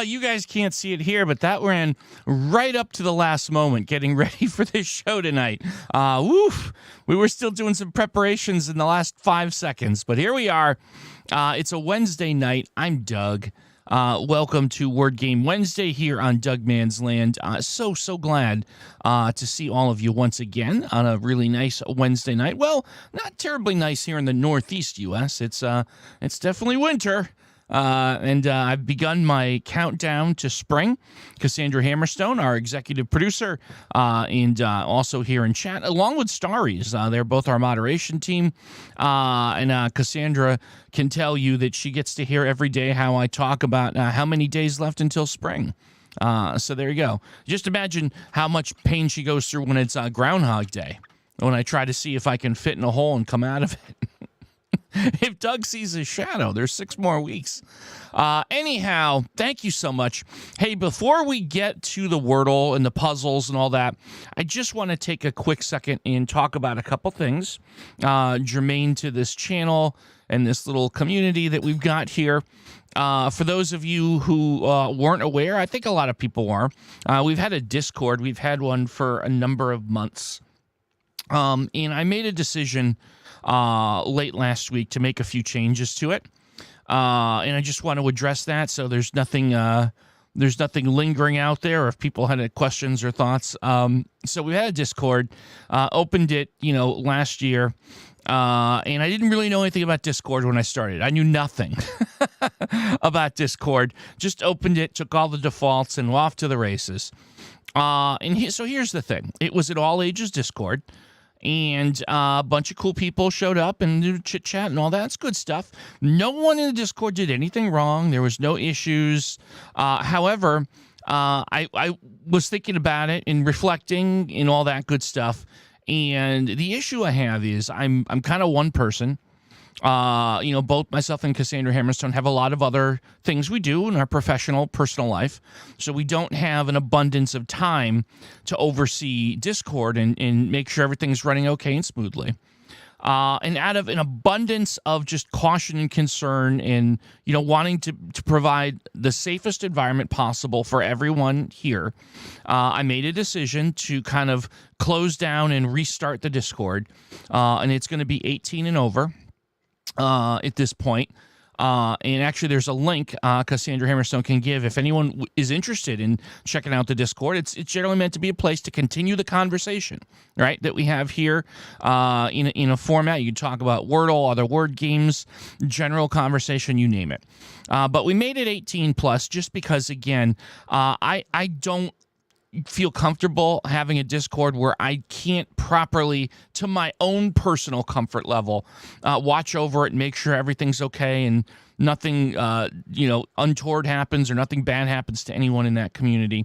You guys can't see it here, but that ran right up to the last moment, getting ready for this show tonight. Woof. We were still doing some preparations in the last 5 seconds, but here we are. It's a Wednesday night. I'm Doug. Welcome to Word Game Wednesday here on Doug Man's Land. So glad to see all of you once again on a really nice Wednesday night. Well, not terribly nice here in the Northeast U.S. It's definitely winter. And I've begun my countdown to spring. Cassandra Hammerstone, our executive producer, and also here in chat, along with Starries. They're both our moderation team. And Cassandra can tell you that she gets to hear every day how I talk about how many days left until spring. So there you go. Just imagine how much pain she goes through when it's Groundhog Day, when I try to see if I can fit in a hole and come out of it. If Doug sees his shadow, there's 6 more weeks. Anyhow, thank you so much. Hey, before we get to the Wordle and the puzzles and all that, I just want to take a quick second and talk about a couple things germane to this channel and this little community that we've got here. For those of you who weren't aware, I think a lot of people are, we've had a Discord. We've had one for a number of months. And I made a decision late last week to make a few changes to it, and I just want to address that. So there's nothing lingering out there, or if people had questions or thoughts. So we had a Discord, opened it, last year, and I didn't really know anything about Discord when I started. I knew nothing about Discord. Just opened it, took all the defaults, and off to the races. So here's the thing: it was an all ages Discord. And a bunch of cool people showed up and did chit chat and all that. It's good stuff. No one in the Discord did anything wrong. There was no issues. However, I was thinking about it and reflecting and all that good stuff. And the issue I have is I'm kind of one person. Both myself and Cassandra Hammerstone have a lot of other things we do in our professional, personal life. So we don't have an abundance of time to oversee Discord and make sure everything's running okay and smoothly. And out of an abundance of just caution and concern and, wanting to provide the safest environment possible for everyone here, I made a decision to kind of close down and restart the Discord. And it's going to be 18 and over. At this point. And actually, there's a link Cassandra Hammerstone can give if anyone is interested in checking out the Discord. It's generally meant to be a place to continue the conversation, right, that we have here in a format. You can talk about Wordle, other word games, general conversation, you name it. But we made it 18 plus just because, again, I don't feel comfortable having a Discord where I can't properly, to my own personal comfort level, watch over it and make sure everything's okay and nothing, untoward happens or nothing bad happens to anyone in that community.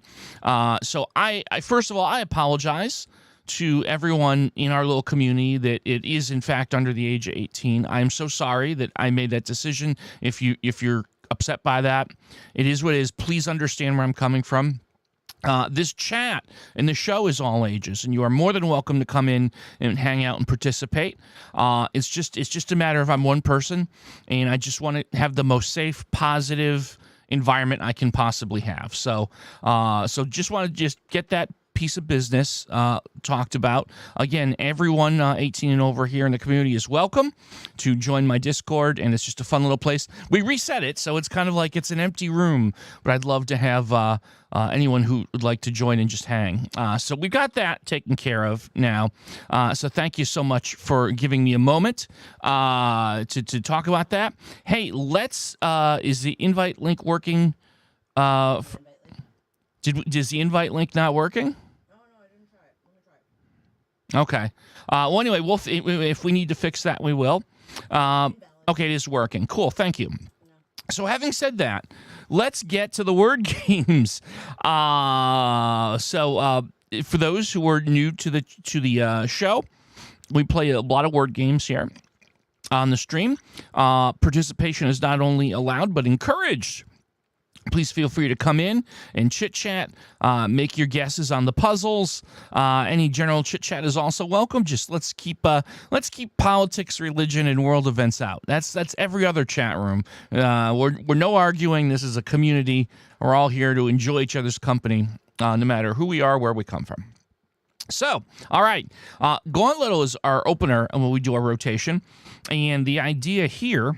So I first of all, I apologize to everyone in our little community that it is in fact under the age of 18. I am so sorry that I made that decision. If you're upset by that, it is what it is. Please understand where I'm coming from. This chat and the show is all ages, and you are more than welcome to come in and hang out and participate. It's just a matter of I'm one person, and I just want to have the most safe, positive environment I can possibly have. So just want to just get that piece of business talked about. Again, everyone 18 and over here in the community is welcome to join my Discord, and it's just a fun little place. We reset it, so it's kind of like it's an empty room, but I'd love to have anyone who would like to join and just hang. So we got that taken care of now. So thank you so much for giving me a moment to talk about that. Hey, is the invite link working? Is the invite link not working? Okay. Well, anyway, if we need to fix that, we will. Okay, it is working. Cool. Thank you. So having said that, let's get to the word games. For those who are new to the show, we play a lot of word games here on the stream. Participation is not only allowed but encouraged. Please feel free to come in and chit-chat, make your guesses on the puzzles. Any general chit-chat is also welcome. Just let's keep politics, religion, and world events out. That's every other chat room. We're no arguing. This is a community. We're all here to enjoy each other's company, no matter who we are, where we come from. So, all right. Gauntlet is our opener when we do our rotation. And the idea here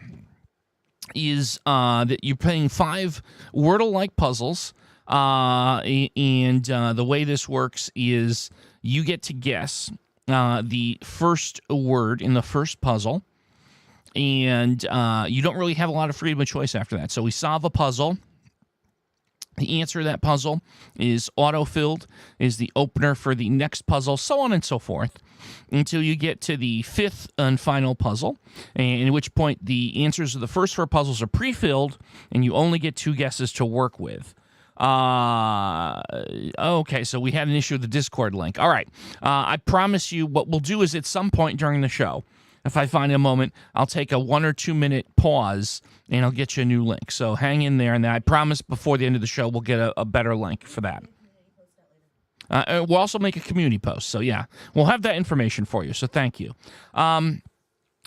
is that you're playing 5 Wordle-like puzzles, and the way this works is you get to guess the first word in the first puzzle, and you don't really have a lot of freedom of choice after that. So we solve a puzzle. The answer to that puzzle is auto-filled, is the opener for the next puzzle, so on and so forth, until you get to the 5th and final puzzle, and at which point the answers to the first 4 puzzles are pre-filled, and you only get 2 guesses to work with. Okay, so we had an issue with the Discord link. All right, I promise you what we'll do is at some point during the show, if I find a moment, I'll take a 1 or 2 minute pause and I'll get you a new link. So hang in there, and then I promise before the end of the show we'll get a better link for that. We'll also make a community post. So yeah, we'll have that information for you. So thank you.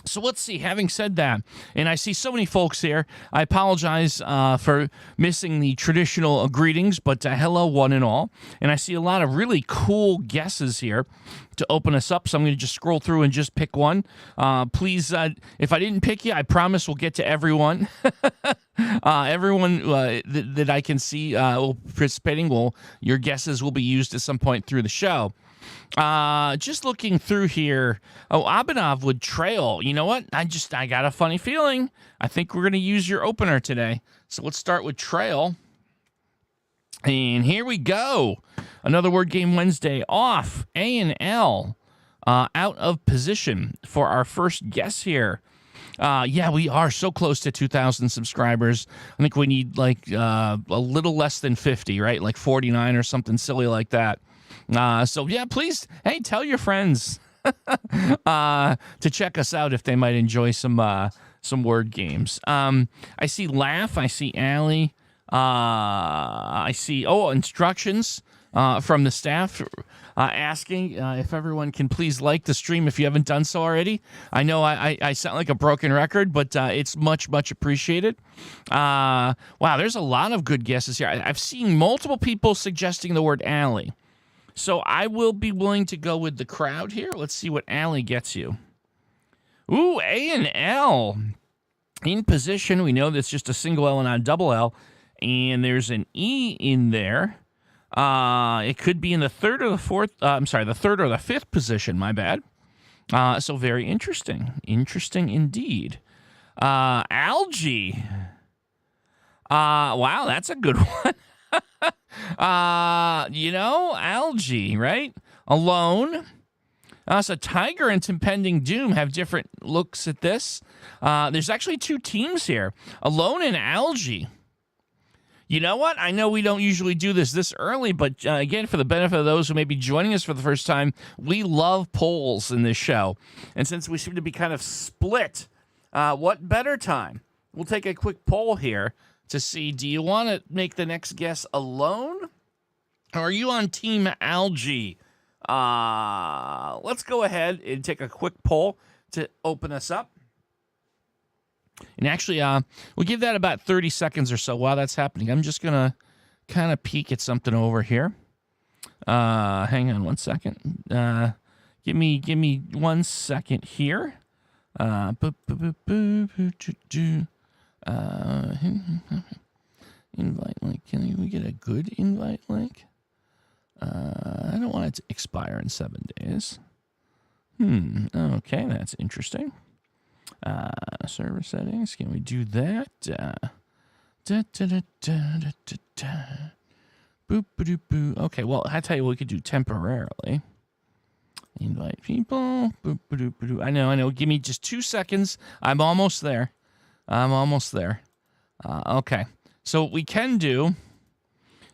So let's see, having said that, and I see so many folks here, I apologize for missing the traditional greetings, but hello one and all. And I see a lot of really cool guesses here to open us up, so I'm going to just scroll through and just pick one. Please, if I didn't pick you, I promise we'll get to everyone. Everyone that I can see participating, your guesses will be used at some point through the show. Just looking through here. Oh, Abhinav would trail. You know what? I got a funny feeling. I think we're going to use your opener today. So let's start with trail. And here we go. Another Word Game Wednesday off. A and L out of position for our first guess here. Yeah, we are so close to 2,000 subscribers. I think we need like a little less than 50, right? Like 49 or something silly like that. So yeah, please, hey, tell your friends to check us out if they might enjoy some word games. I see Laugh, I see Allie, I see instructions from the staff asking if everyone can please like the stream if you haven't done so already. I know I sound like a broken record, but it's much appreciated. Wow, there's a lot of good guesses here. I've seen multiple people suggesting the word Allie. So I will be willing to go with the crowd here. Let's see what Allie gets you. Ooh, A and L. In position, we know that's just a single L and not a double L. And there's an E in there. It could be in the third or the fourth. The third or the 5th position, my bad. So very interesting. Interesting indeed. Algae. Wow, that's a good one. Algae, right? Alone. So Tiger and Impending Doom have different looks at this. There's actually 2 teams here. Alone and Algae. You know what? I know we don't usually do this early, but again, for the benefit of those who may be joining us for the first time, we love polls in this show. And since we seem to be kind of split, what better time? We'll take a quick poll here to see, do you want to make the next guess alone? Or are you on Team Algae? Let's go ahead and take a quick poll to open us up. And actually, we'll give that about 30 seconds or so while that's happening. I'm just going to kind of peek at something over here. Hang on one second. Give me 1 second here. Invite link. Can we get a good invite link? I don't want it to expire in 7 days. Okay, that's interesting. Server settings. Can we do that? Boop, boop, boop. Okay, well, I tell you what we could do temporarily. Invite people. Boop, boop, boop. I know. Give me just 2 seconds. I'm almost there. Okay. So what we can do,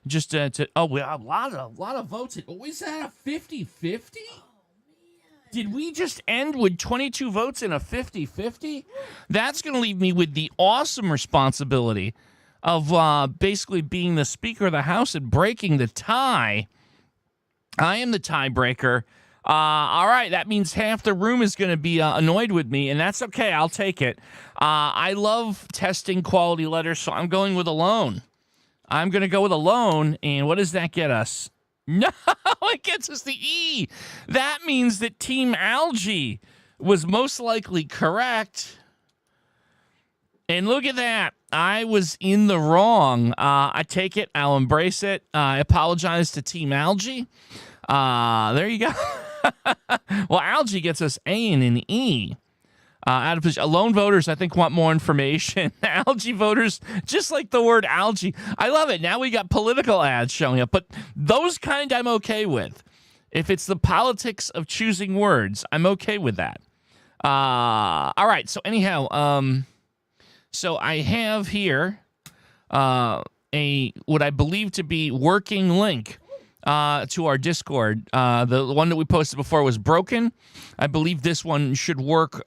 just we have a lot of votes. Is that a 50-50? Did we just end with 22 votes in a 50-50? That's going to leave me with the awesome responsibility of basically being the Speaker of the House and breaking the tie. I am the tiebreaker. All right, that means half the room is going to be annoyed with me, and that's okay. I'll take it. I love testing quality letters, so I'm going with alone. I'm going to go with alone, and what does that get us? No, it gets us the E. That means that Team Algae was most likely correct. And look at that. I was in the wrong. I take it. I'll embrace it. I apologize to Team Algae. There you go. Well, Algae gets us A and an E. Out of position. Alone voters, I think, want more information. Algae voters, just like the word algae. I love it. Now we got political ads showing up, but those kind I'm okay with. If it's the politics of choosing words, I'm okay with that. All right. So anyhow, so I have here what I believe to be working link to our Discord. The one that we posted before was broken. I believe this one should work.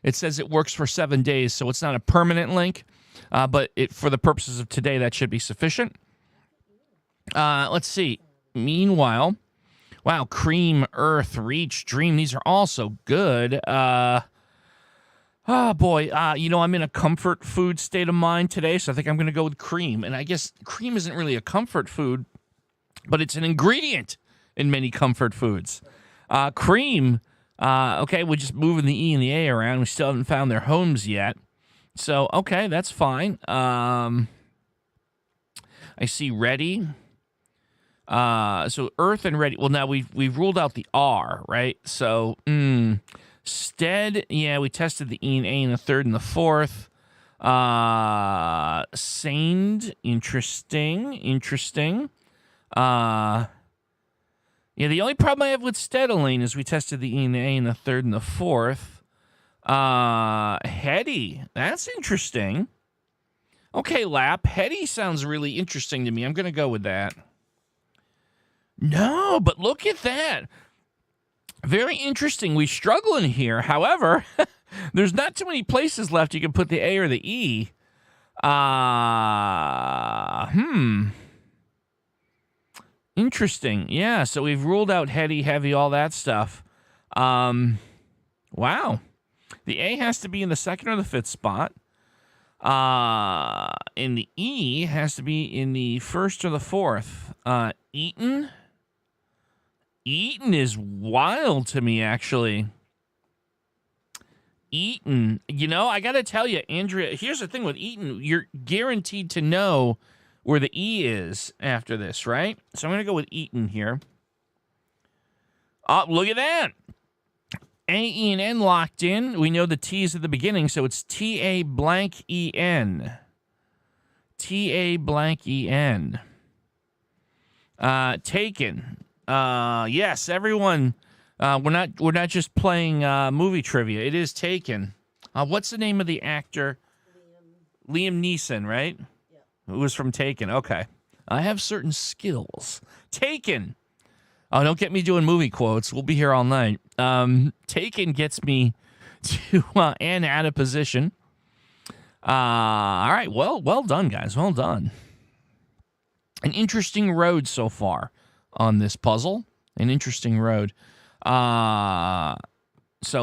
It says it works for 7 days, so it's not a permanent link, but for the purposes of today, that should be sufficient. Let's see. Meanwhile, wow, Cream, Earth, Reach, Dream, these are all so good. Oh, boy. I'm in a comfort food state of mind today, so I think I'm going to go with cream. And I guess cream isn't really a comfort food, but it's an ingredient in many comfort foods. Cream, okay, we're just moving the E and the A around. We still haven't found their homes yet. So, okay, that's fine. I see ready. So Earth and ready. Well, now we've ruled out the R, right? So, stead, yeah, we tested the E and A in the third and the fourth. Saned, interesting. Yeah, the only problem I have with Steadilene is we tested the E and the A in the third and the fourth. Heady, that's interesting. Okay, Lap, Heady sounds really interesting to me. I'm going to go with that. No, but look at that. Very interesting. We struggle in here. However, there's not too many places left you can put the A or the E. Interesting. Yeah, so we've ruled out heady, heavy, all that stuff. Wow. The A has to be in the second or the fifth spot. And the E has to be in the first or the fourth. Eaton? Eaton is wild to me, actually. Eaton. I got to tell you, Andrea, here's the thing with Eaton. You're guaranteed to know where the E is after this, right? So I'm going to go with Eaton here. Oh, look at that. A, E, and N locked in. We know the T is at the beginning, so it's T-A blank E-N. T-A blank E-N. Taken. Yes, everyone. We're not just playing movie trivia. It is Taken. What's the name of the actor? Liam Neeson, right? It was from Taken. Okay. I have certain skills. Taken. Oh, don't get me doing movie quotes. We'll be here all night. Taken gets me to and out of position. All right. Well done, guys. Well done. An interesting road so far on this puzzle. An interesting road. So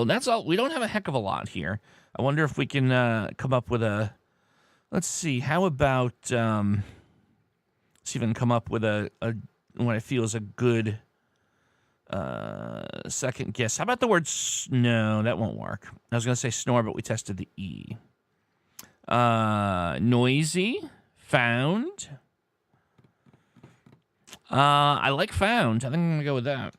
that's all. We don't have a heck of a lot here. I wonder if we can come up with a... Let's see. How about see if I can come up with a what I feel is a good second guess. How about the word no? That won't work. I was going to say snore, but we tested the E. Noisy. Found. I like found. I think I'm going to go with that.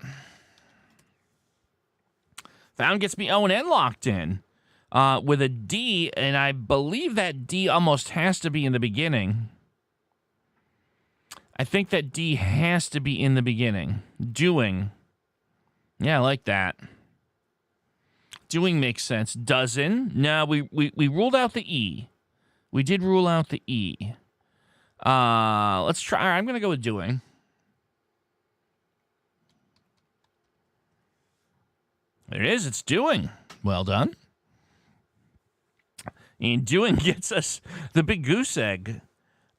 Found gets me O and N locked in. With a D, and I believe that D almost has to be in the beginning. I think that D has to be in the beginning. Doing. Yeah, I like that. Doing makes sense. Dozen. No, we ruled out the E. We did rule out the E. Let's try. I'm going to go with doing. There it is. It's doing. Well done. And doing gets us the big goose egg.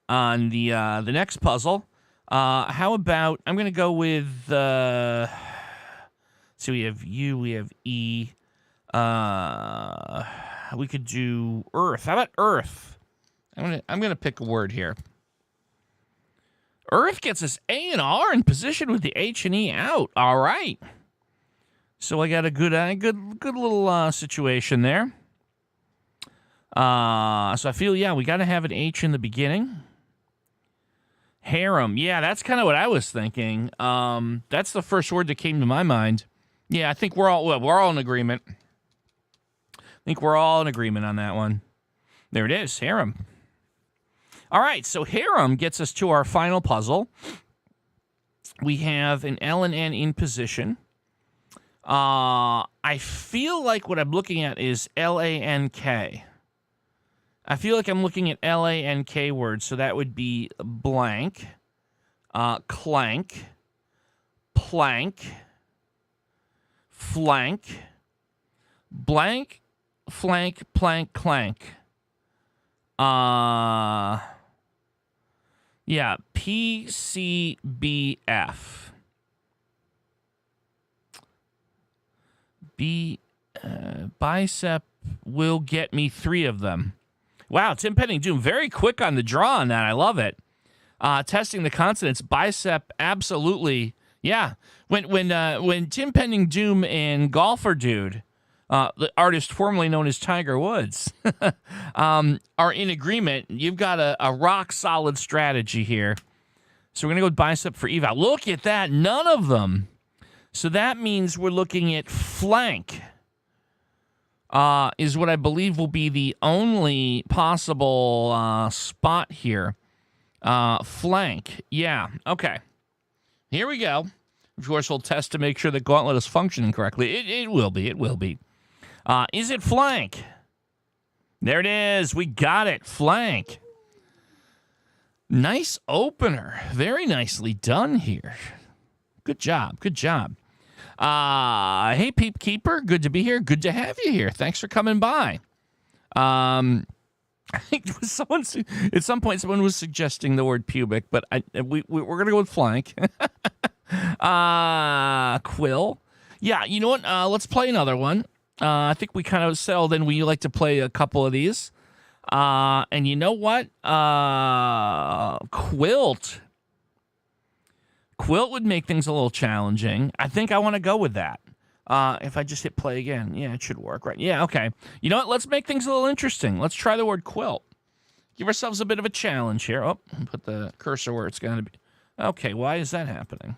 on the next puzzle. How about I'm going to go with so we have U, we have E. We could do Earth. How about Earth? I'm gonna pick a word here. Earth gets us A and R in position with the H and E out. All right. So I got a good little situation there. So I feel, yeah, we got to have an H in the beginning. Harem. Yeah, that's kind of what I was thinking. That's the first word that came to my mind. Yeah, I think we're all in agreement. I think we're all in agreement on that one. There it is, harem. All right, so harem gets us to our final puzzle. We have an L and N in position. I feel like what I'm looking at is L-A-N-K. I feel like I'm looking at L-A-N-K words, so that would be blank, clank, plank, flank, blank, flank, plank, clank. Yeah, PCBF. Bicep will get me 3 of them. Wow, Tim Penning Doom, very quick on the draw on that. I love it. Testing the consonants, bicep, absolutely. Yeah, when Tim Penning Doom and Golfer Dude, the artist formerly known as Tiger Woods, are in agreement, you've got a rock solid strategy here. So we're gonna go with bicep for eval. Look at that, none of them. So that means we're looking at flank. Is what I believe will be the only possible spot here. Flank. Yeah, okay. Here we go. Of course, we'll test to make sure the gauntlet is functioning correctly. It will be. It will be. Is it flank? There it is. We got it. Flank. Nice opener. Very nicely done here. Good job. Good job. Hey, Peep Keeper. Good to be here. Good to have you here. Thanks for coming by. I think at some point someone was suggesting the word pubic, but we're going to go with flank. Quill. Yeah, you know what? Let's play another one. I think we kind of settled in. We like to play a couple of these. And you know what? Quilt. Quilt would make things a little challenging. I think I want to go with that. If I just hit play again. Yeah, it should work, right? Yeah, okay. You know what? Let's make things a little interesting. Let's try the word quilt. Give ourselves a bit of a challenge here. Oh, put the cursor where it's going to be. Okay, why is that happening?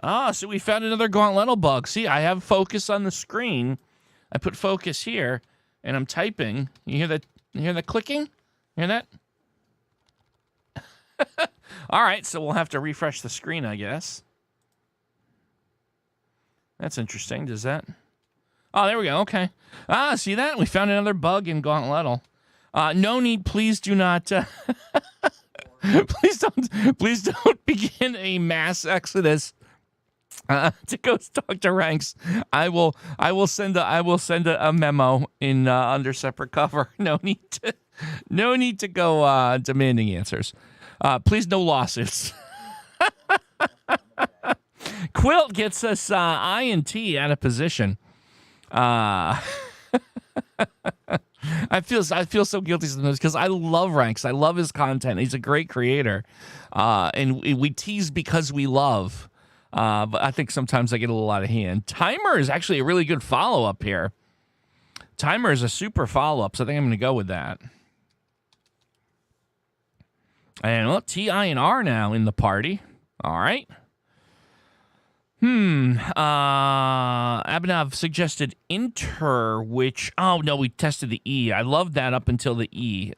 So we found another Gauntlet bug. See, I have focus on the screen. I put focus here, and I'm typing. You hear that? You hear the clicking? Hear that? All right, so we'll have to refresh the screen, I guess. That's interesting. Does that? Oh, there we go. Okay. See that? We found another bug in Gauntlet. No need. Please do not. Please don't begin a mass exodus to go talk to ranks. I will send a memo in under separate cover. No need to go demanding answers. Please, no lawsuits. Quilt gets us I and T out of position. I feel so guilty sometimes because I love Ranks. I love his content. He's a great creator, and we tease because we love. But I think sometimes I get a little out of hand. Timer is actually a really good follow up here. Timer is a super follow up, so I think I'm going to go with that. And look, T, I, and R now in the party. All right. Abhinav suggested inter, which, oh no, we tested the E. I love that up until the E.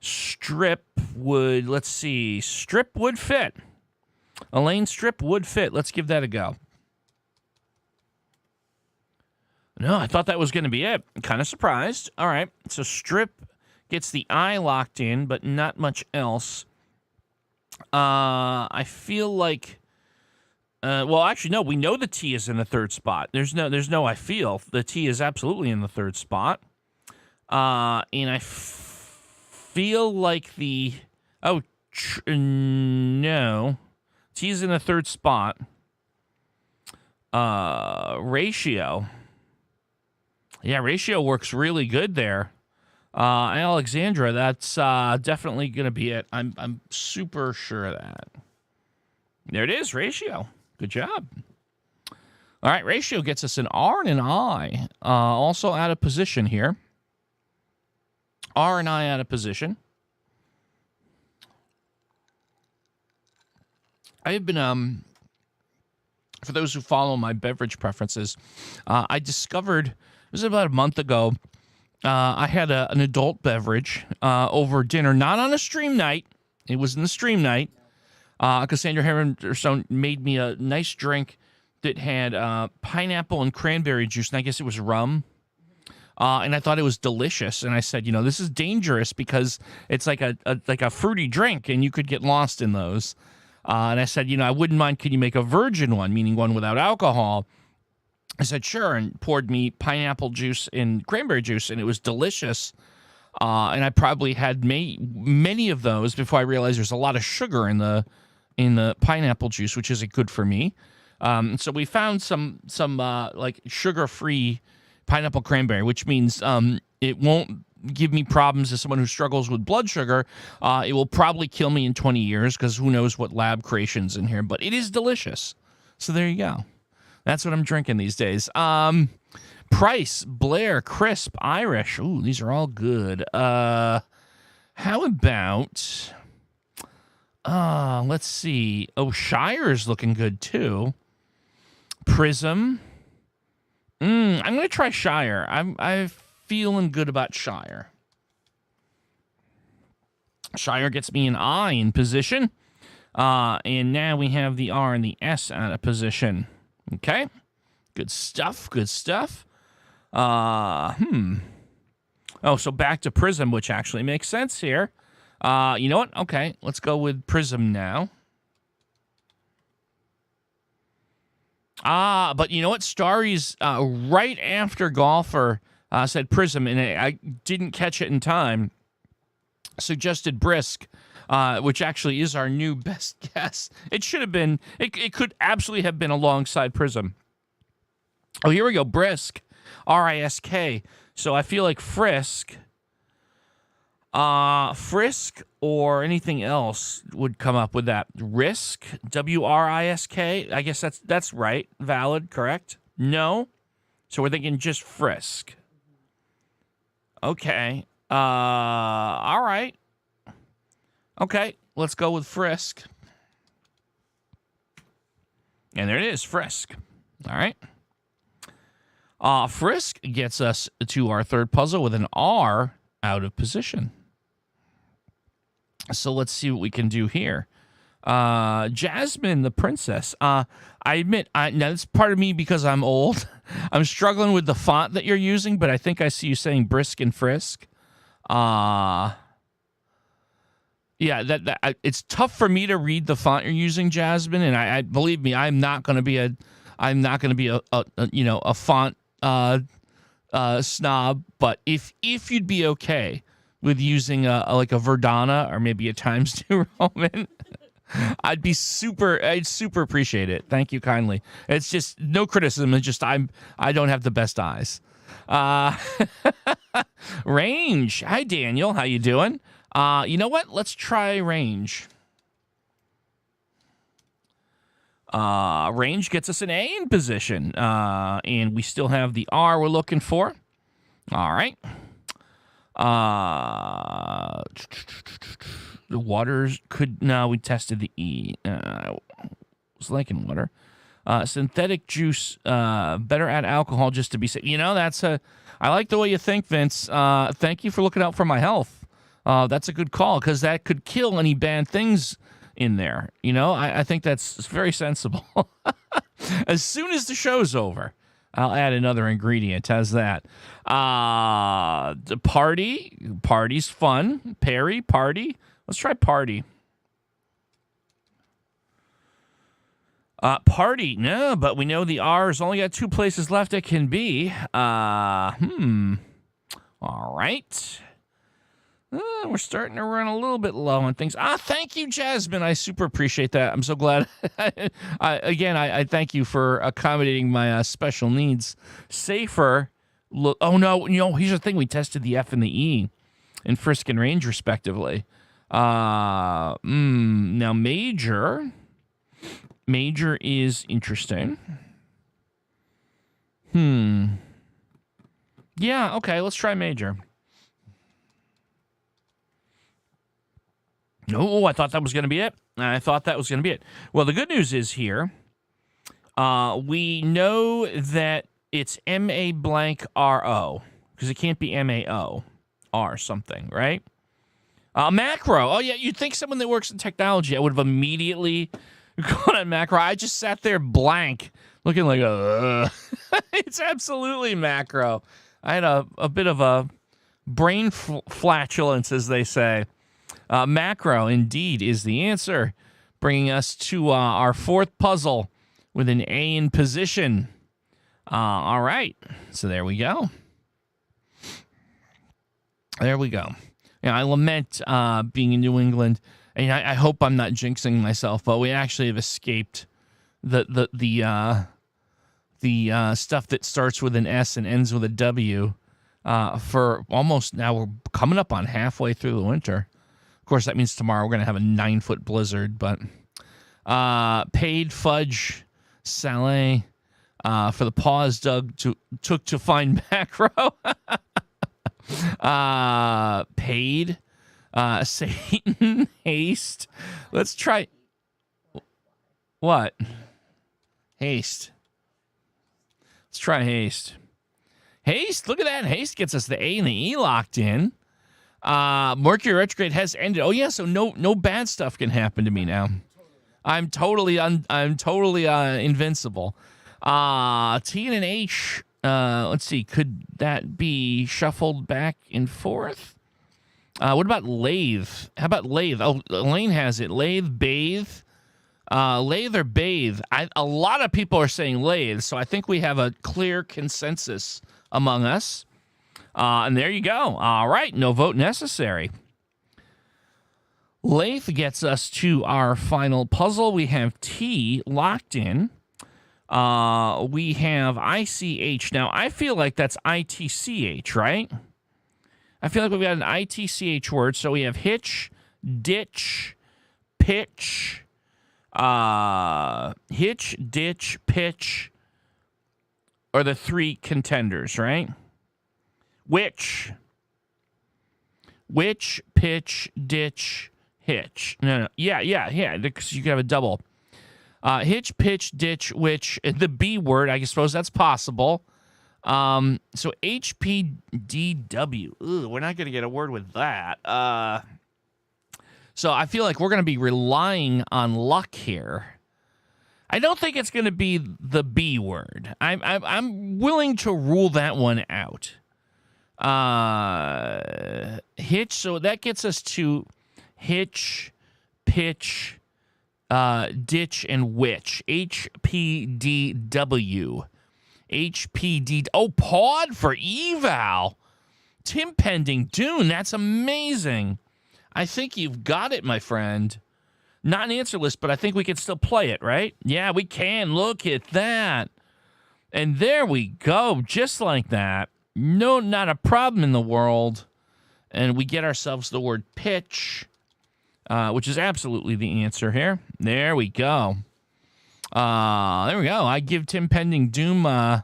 Strip would, let's see, strip would fit. Elaine, strip would fit. Let's give that a go. No, I thought that was going to be it. Kind of surprised. All right, so strip gets the I locked in, but not much else. I feel like... well, actually, no. We know the T is in the third spot. There's no. I feel the T is absolutely in the third spot. And I feel like no. T's in the third spot. Ratio. Yeah, ratio works really good there. Alexandra, that's definitely going to be it. I'm super sure of that. There it is, ratio. Good job. All right, ratio gets us an R and an I. Also out of position here. R and I out of position. I have been, for those who follow my beverage preferences, I discovered, it was about a month ago, I had an adult beverage over dinner, not on a stream night. It was in the stream night. Cassandra Henderson made me a nice drink that had pineapple and cranberry juice, and I guess it was rum. And I thought it was delicious. And I said, this is dangerous because it's like a fruity drink, and you could get lost in those. And I said, I wouldn't mind, could you make a virgin one, meaning one without alcohol? I said, sure, and poured me pineapple juice and cranberry juice, and it was delicious. And I probably had many of those before I realized there's a lot of sugar in the pineapple juice, which isn't good for me. So we found some like sugar-free pineapple cranberry, which means it won't give me problems as someone who struggles with blood sugar. It will probably kill me in 20 years because who knows what lab creation's in here, but it is delicious. So there you go. That's what I'm drinking these days. Price, Blair, Crisp, Irish. Ooh, these are all good. How about, let's see. Oh, Shire's looking good too. Prism. I'm going to try Shire. I'm feeling good about Shire. Shire gets me an I in position. And now we have the R and the S out of position. Okay. Good stuff. Good stuff. Oh, so back to Prism, which actually makes sense here. You know what? Okay, let's go with Prism now. But you know what? Starry's right after Golfer said Prism, and I didn't catch it in time. Suggested Brisk, which actually is our new best guess. It should have been, it could absolutely have been alongside Prism. Oh, here we go. Brisk. R-I-S-K. So I feel like Frisk or anything else would come up with that. Risk, W-R-I-S-K. I guess that's right. Valid, correct? No? So we're thinking just Frisk. Okay. All right. Okay, let's go with Frisk. And there it is, Frisk. All right. Frisk gets us to our third puzzle with an R out of position. So let's see what we can do here. Jasmine, the princess. I admit, now it's part of me because I'm old. I'm struggling with the font that you're using, but I think I see you saying Brisk and Frisk. Yeah, it's tough for me to read the font you're using, Jasmine, and I believe me, I'm not going to be a font snob. But if you'd be okay with using like a Verdana or maybe a Times New Roman, I'd super appreciate it. Thank you kindly. It's just no criticism. It's just I don't have the best eyes. Range. Hi, Daniel. How you doing? You know what? Let's try range. Range gets us an A in position. And we still have the R we're looking for. All right. The waters could... No, we tested the E. I was liking water. Synthetic juice, better add alcohol just to be safe. I like the way you think, Vince. Thank you for looking out for my health. That's a good call because that could kill any bad things in there. I think that's very sensible. As soon as the show's over, I'll add another ingredient. How's that? The party. Party's fun. Party. Let's try party. Party. No, but we know the R's only got 2 places left it can be. All right. We're starting to run a little bit low on things. Thank you, Jasmine. I super appreciate that. I'm so glad. I thank you for accommodating my special needs. Safer. Look. Oh, no. Here's the thing. We tested the F and the E in frisk and range, respectively. Now, major. Major is interesting. Yeah, okay. Let's try major. Oh, I thought that was going to be it. Well, the good news is here, we know that it's M-A blank R-O, because it can't be M-A-O, R something, right? Macro. Oh, yeah, you'd think someone that works in technology, I would have immediately gone on macro. I just sat there blank, looking like it's absolutely macro. I had a bit of a brain flatulence, as they say. Macro, indeed, is the answer, bringing us to our fourth puzzle with an A in position. All right, so there we go. I lament being in New England, and I hope I'm not jinxing myself, but we actually have escaped the stuff that starts with an S and ends with a W for almost now. We're coming up on halfway through the winter. Of course, that means tomorrow we're going to have a 9-foot blizzard, but paid fudge salé for the pause Doug took to find macro. Paid Satan haste. Let's try. What? Haste. Let's try haste. Haste, look at that. Haste gets us the A and the E locked in. Mercury retrograde has ended. Oh yeah, so no bad stuff can happen to me now. I'm totally invincible. T and an H. Let's see. Could that be shuffled back and forth? What about lathe? How about lathe? Oh, Elaine has it. Lathe, bathe. Lathe or bathe? A lot of people are saying lathe, so I think we have a clear consensus among us. And there you go. All right, no vote necessary. Lathe gets us to our final puzzle. We have T locked in. We have ICH. Now, I feel like that's ITCH, right? I feel like we've got an ITCH word. So we have hitch, ditch, pitch, hitch, ditch, pitch are the three contenders, right? Which, pitch, ditch, hitch. No. Yeah, because you can have a double. Hitch, pitch, ditch, which, the B word, I suppose that's possible. So HPDW. Ooh, we're not going to get a word with that. So I feel like we're going to be relying on luck here. I don't think it's going to be the B word. I'm willing to rule that one out. Hitch, so that gets us to hitch, pitch, ditch, and which. HPDW. HPD. Oh, pod for eval. Tim Pending Dune. That's amazing. I think you've got it, my friend. Not an answer list, but I think we can still play it, right? Yeah, we can. Look at that. And there we go. Just like that. No, not a problem in the world. And we get ourselves the word pitch, which is absolutely the answer here. There we go. I give Tim Pending Doom the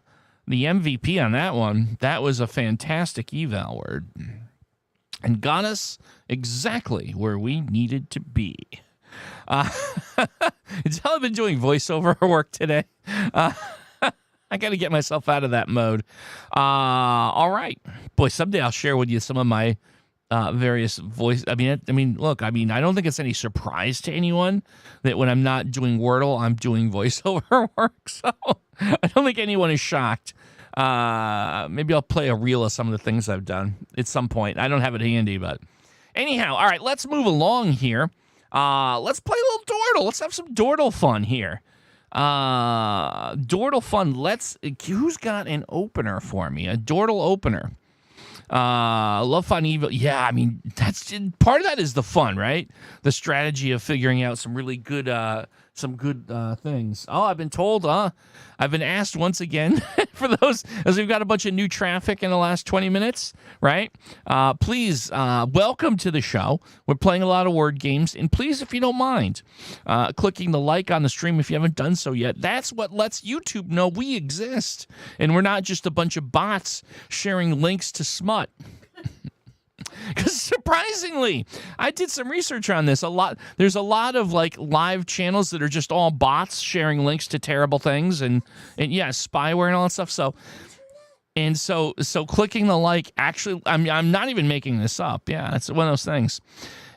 MVP on that one. That was a fantastic eval word. And got us exactly where we needed to be. It's how I've been doing voiceover work today. I got to get myself out of that mode. All right. Boy, someday I'll share with you some of my various voice. I mean, look, I don't think it's any surprise to anyone that when I'm not doing Wordle, I'm doing voiceover work. So I don't think anyone is shocked. Maybe I'll play a reel of some of the things I've done at some point. I don't have it handy, but anyhow, all right, let's move along here. Let's play a little Dordle. Let's have some Dordle fun here. Dordle fun. Who's got an opener for me? A Dordle opener. Love, fun, evil. Yeah, I mean, that's part of that is the fun, right? The strategy of figuring out some really good, things. Oh, I've been told, I've been asked once again for those, as we've got a bunch of new traffic in the last 20 minutes, right? Please, welcome to the show. We're playing a lot of word games, and please, if you don't mind, clicking the like on the stream if you haven't done so yet. That's what lets YouTube know we exist, and we're not just a bunch of bots sharing links to smut. Because surprisingly, I did some research on this. There's a lot of like live channels that are just all bots sharing links to terrible things and yeah, spyware and all that stuff. So clicking the like, actually, I'm not even making this up. Yeah, it's one of those things.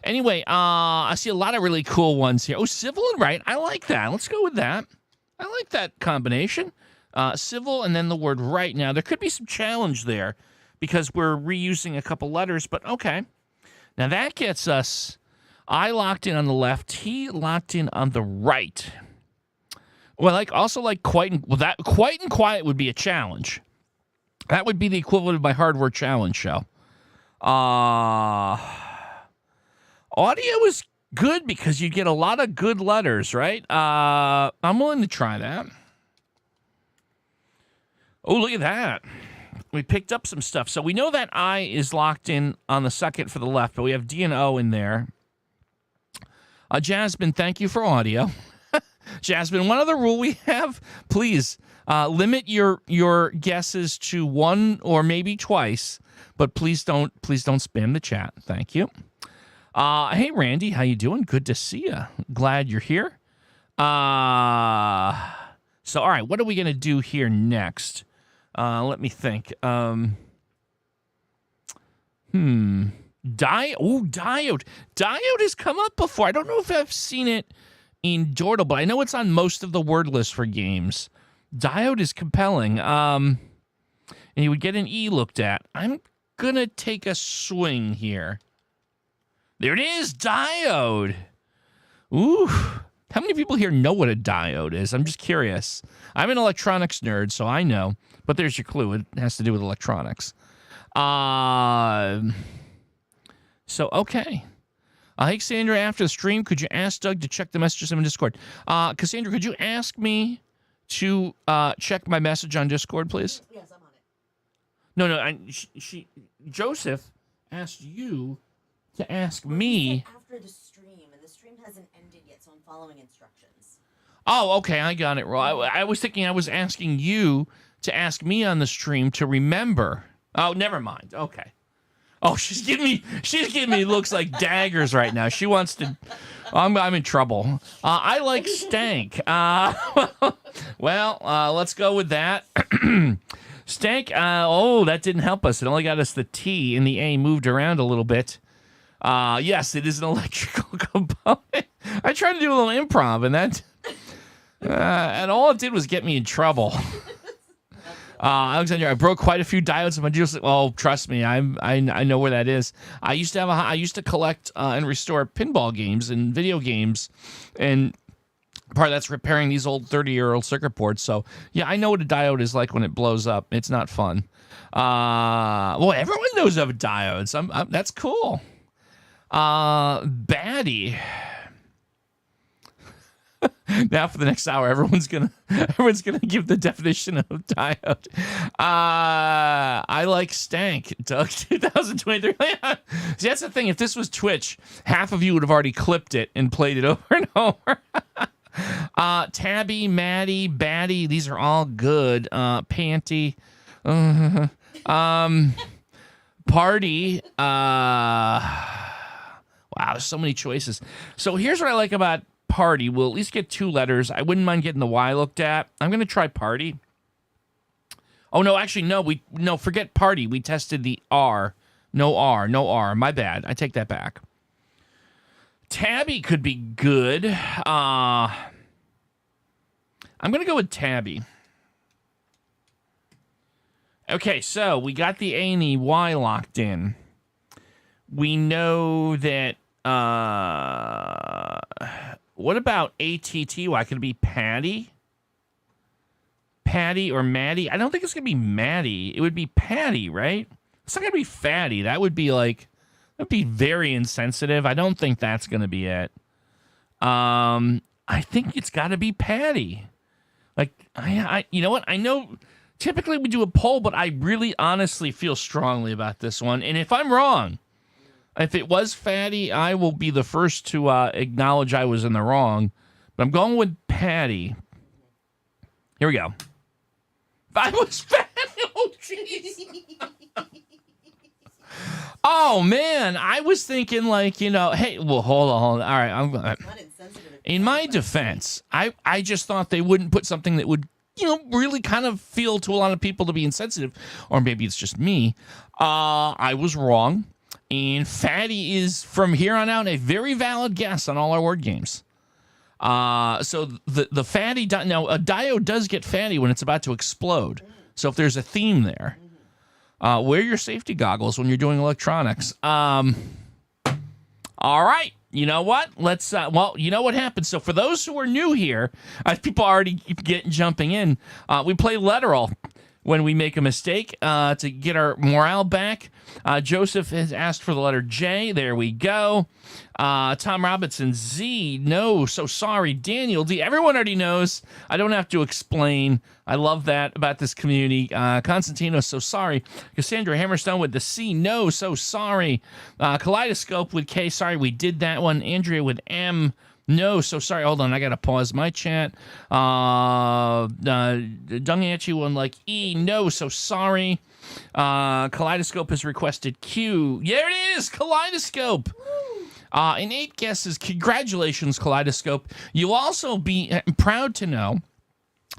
Anyway, I see a lot of really cool ones here. Oh, civil and right. I like that. Let's go with that. I like that combination. Civil and then the word right. Now, there could be some challenge there because we're reusing a couple letters, but okay. Now that gets us, I locked in on the left, he locked in on the right. Well, quite and quiet would be a challenge. That would be the equivalent of my hard word challenge show. Audio is good because you get a lot of good letters, right? I'm willing to try that. Oh, look at that. We picked up some stuff. So we know that I is locked in on the second for the left, but we have D and O in there. Jasmine, thank you for audio. Jasmine, one other rule we have, please limit your guesses to one or maybe twice, but please don't spam the chat. Thank you. Hey, Randy, how you doing? Good to see you. Glad you're here. So, all right, what are we going to do here next? Let me think. Diode. Diode. Diode has come up before. I don't know if I've seen it in Dordle, but I know it's on most of the word lists for games. Diode is compelling. And you would get an E looked at. I'm going to take a swing here. There it is, diode. Ooh. How many people here know what a diode is? I'm just curious. I'm an electronics nerd, so I know. But there's your clue. It has to do with electronics. Okay. Hey, Cassandra, after the stream, could you ask Doug to check the messages in Discord? Cassandra, could you ask me to check my message on Discord, please? Yes, I'm on it. No. Joseph asked you to ask me. After the stream, and the stream hasn't ended yet, so I'm following instructions. Oh, okay, I got it wrong. I was thinking I was asking you to ask me on the stream to remember. Oh, never mind. Okay. Oh, she's giving me looks like daggers right now. She wants to. I'm in trouble. I like stank. Let's go with that. Stank. That didn't help us. It only got us the T, and the A moved around a little bit. Yes, it is an electrical component. I tried to do a little improv, and that, and all it did was get me in trouble. Alexander, I broke quite a few diodes in my deals. Oh, trust me, I know where that is. I used to collect and restore pinball games and video games, and part of that's repairing these old 30-year-old circuit boards. So yeah, I know what a diode is like when it blows up. It's not fun. Everyone knows of diodes. That's cool. Baddie. Now for the next hour, everyone's gonna give the definition of diode. I like stank, Doug. 2023. See, that's the thing. If this was Twitch, half of you would have already clipped it and played it over and over. Tabby, Maddie, Batty. These are all good. Panty. Party. Wow, there's so many choices. So here's what I like about party. We'll at least get two letters. I wouldn't mind getting the Y looked at. I'm going to try party. Oh, no, actually, no, forget party. We tested the R. No R. My bad. I take that back. Tabby could be good. I'm going to go with Tabby. Okay, so we got the A and the Y locked in. We know that, what about ATTY? Could it be Patty? Patty or Maddie? I don't think it's going to be Maddie. It would be Patty, right? It's not going to be fatty. That'd be very insensitive. I don't think that's going to be it. I think it's got to be Patty. Like, you know what? I know typically we do a poll, but I really honestly feel strongly about this one. And if I'm wrong, if it was Fatty, I will be the first to acknowledge I was in the wrong. But I'm going with Patty. Here we go. I was Fatty. Oh, jeez. Oh, man. I was thinking, like, you know, hey, well, hold on. All right. I'm going in my defense, I just thought they wouldn't put something that would, you know, really kind of feel to a lot of people to be insensitive. Or maybe it's just me. I was wrong. And Fatty is, from here on out, a very valid guess on all our word games. So the Fatty, now a diode does get fatty when it's about to explode. So if there's a theme there, wear your safety goggles when you're doing electronics. All right. You know what? Let's, well, you know what happens. So for those who are new here, people already jumping in, we play Letteral when we make a mistake to get our morale back. Joseph has asked for the letter J. There we go. Tom Robinson, Z. No, so sorry. Daniel D. Everyone already knows. I don't have to explain. I love that about this community. Constantino, so sorry. Cassandra Hammerstone with the C. No, so sorry. Kaleidoscope with K. Sorry, we did that one. Andrea with M. No, so sorry. Hold on, I gotta pause my chat. Dungachi one like E. No, so sorry. Kaleidoscope has requested Q. There it is, Kaleidoscope. In 8 guesses, congratulations, Kaleidoscope. You'll also be proud to know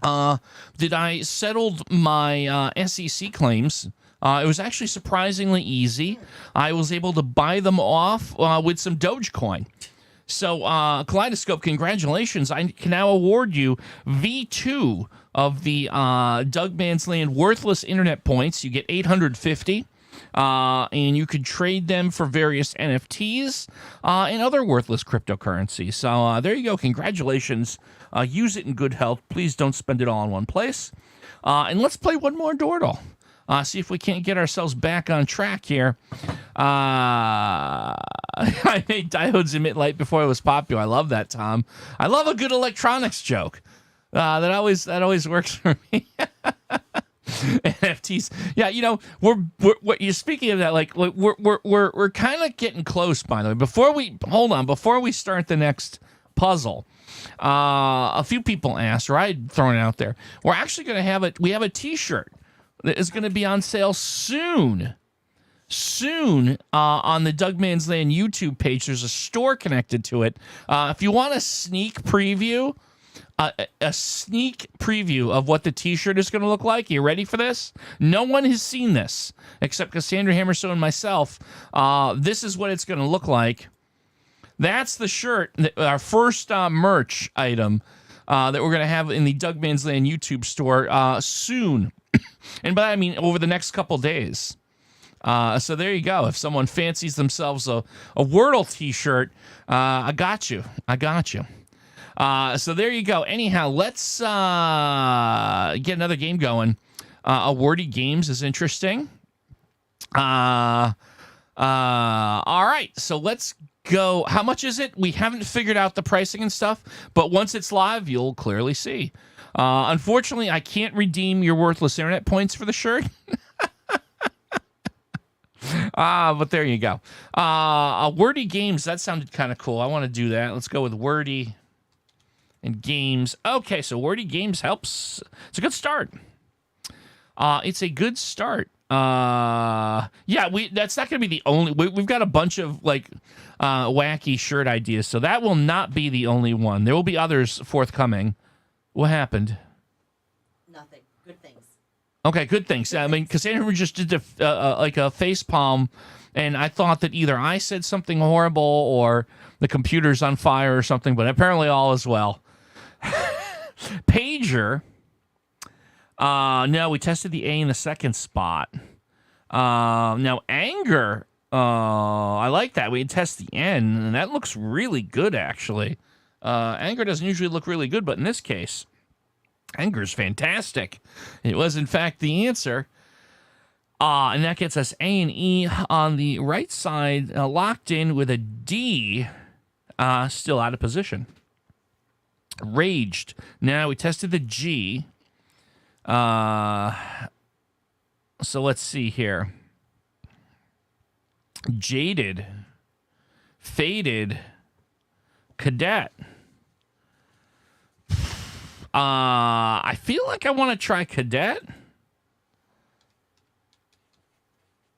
that I settled my SEC claims. It was actually surprisingly easy. I was able to buy them off with some Dogecoin. So, Kaleidoscope, congratulations. I can now award you V2 of the Doug Mansland Worthless Internet Points. You get 850, and you could trade them for various NFTs and other worthless cryptocurrencies. So, there you go. Congratulations. Use it in good health. Please don't spend it all in one place. And let's play one more Dordle. See if we can't get ourselves back on track here. I made diodes emit light before it was popular. I love that, Tom. I love a good electronics joke. That always works for me. NFTs. Yeah, you know, we're you're speaking of that. Like we're kind of getting close. By the way, before we start the next puzzle. A few people asked, or I'd thrown it out there. We're actually going to have it. We have a T-shirt that is going to be on sale soon on the Doug Mansland YouTube page. There's a store connected to it. If you want a sneak preview of what the T-shirt is going to look like, you ready for this? No one has seen this except Cassandra Hammerstone and myself. This is what it's going to look like. That's the shirt, our first merch item that we're going to have in the Doug Mansland YouTube store soon. And by that I mean over the next couple days. So there you go. If someone fancies themselves a Wordle T-shirt, I got you. So there you go. Anyhow, let's get another game going. Awardy Games is interesting. All right, so let's go. How much is it? We haven't figured out the pricing and stuff, but once it's live, you'll clearly see. Unfortunately, I can't redeem your worthless internet points for the shirt. But there you go. Wordy Games, that sounded kind of cool. I want to do that. Let's go with Wordy and Games. Okay, so Wordy Games helps. It's a good start. It's a good start. Yeah, that's not going to be the only. We've got a bunch of like wacky shirt ideas, so that will not be the only one. There will be others forthcoming. What happened? Nothing. Good things. Okay, good things. I mean, Cassandra just did like a face palm, and I thought that either I said something horrible or the computer's on fire or something, but apparently all is well. Pager. No, we tested the A in the second spot. Now, Anger. I like that. We test the N, and that looks really good, actually. Anger doesn't usually look really good, but in this case, Anger's fantastic. It was, in fact, the answer. And that gets us A and E on the right side, locked in with a D, still out of position. Raged. Now we tested the G. So let's see here. Jaded. Faded. Cadet. I feel like I want to try cadet.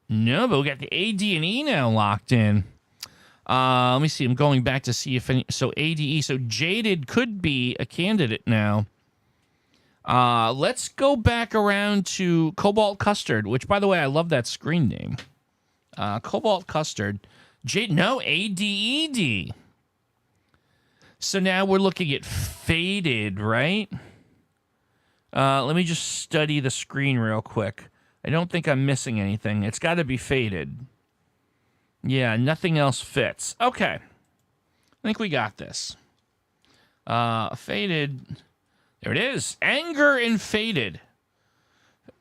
No, but we got the A, D, and E now locked in. Let me see. I'm going back to see if any. So A, D, E. So jaded could be a candidate now. Let's go back around to Cobalt Custard, which, by the way, I love that screen name. Cobalt Custard. No, A, D, E, D. So now we're looking at faded, right? Let me just study the screen real quick. I don't think I'm missing anything. It's got to be faded. Yeah, nothing else fits. Okay. I think we got this. Faded. There it is. Anger and faded.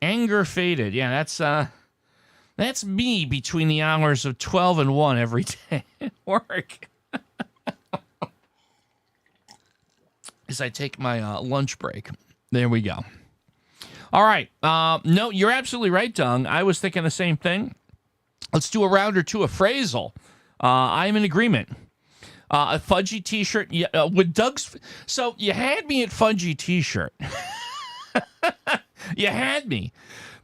Anger faded. Yeah, that's me between the hours of 12 and 1 every day at work. As I take my lunch break. There we go. All right. No, you're absolutely right, Dung. I was thinking the same thing. Let's do a round or two of phrasal. I'm in agreement. A fudgy T-shirt with Doug's. So you had me at fudgy T-shirt. You had me,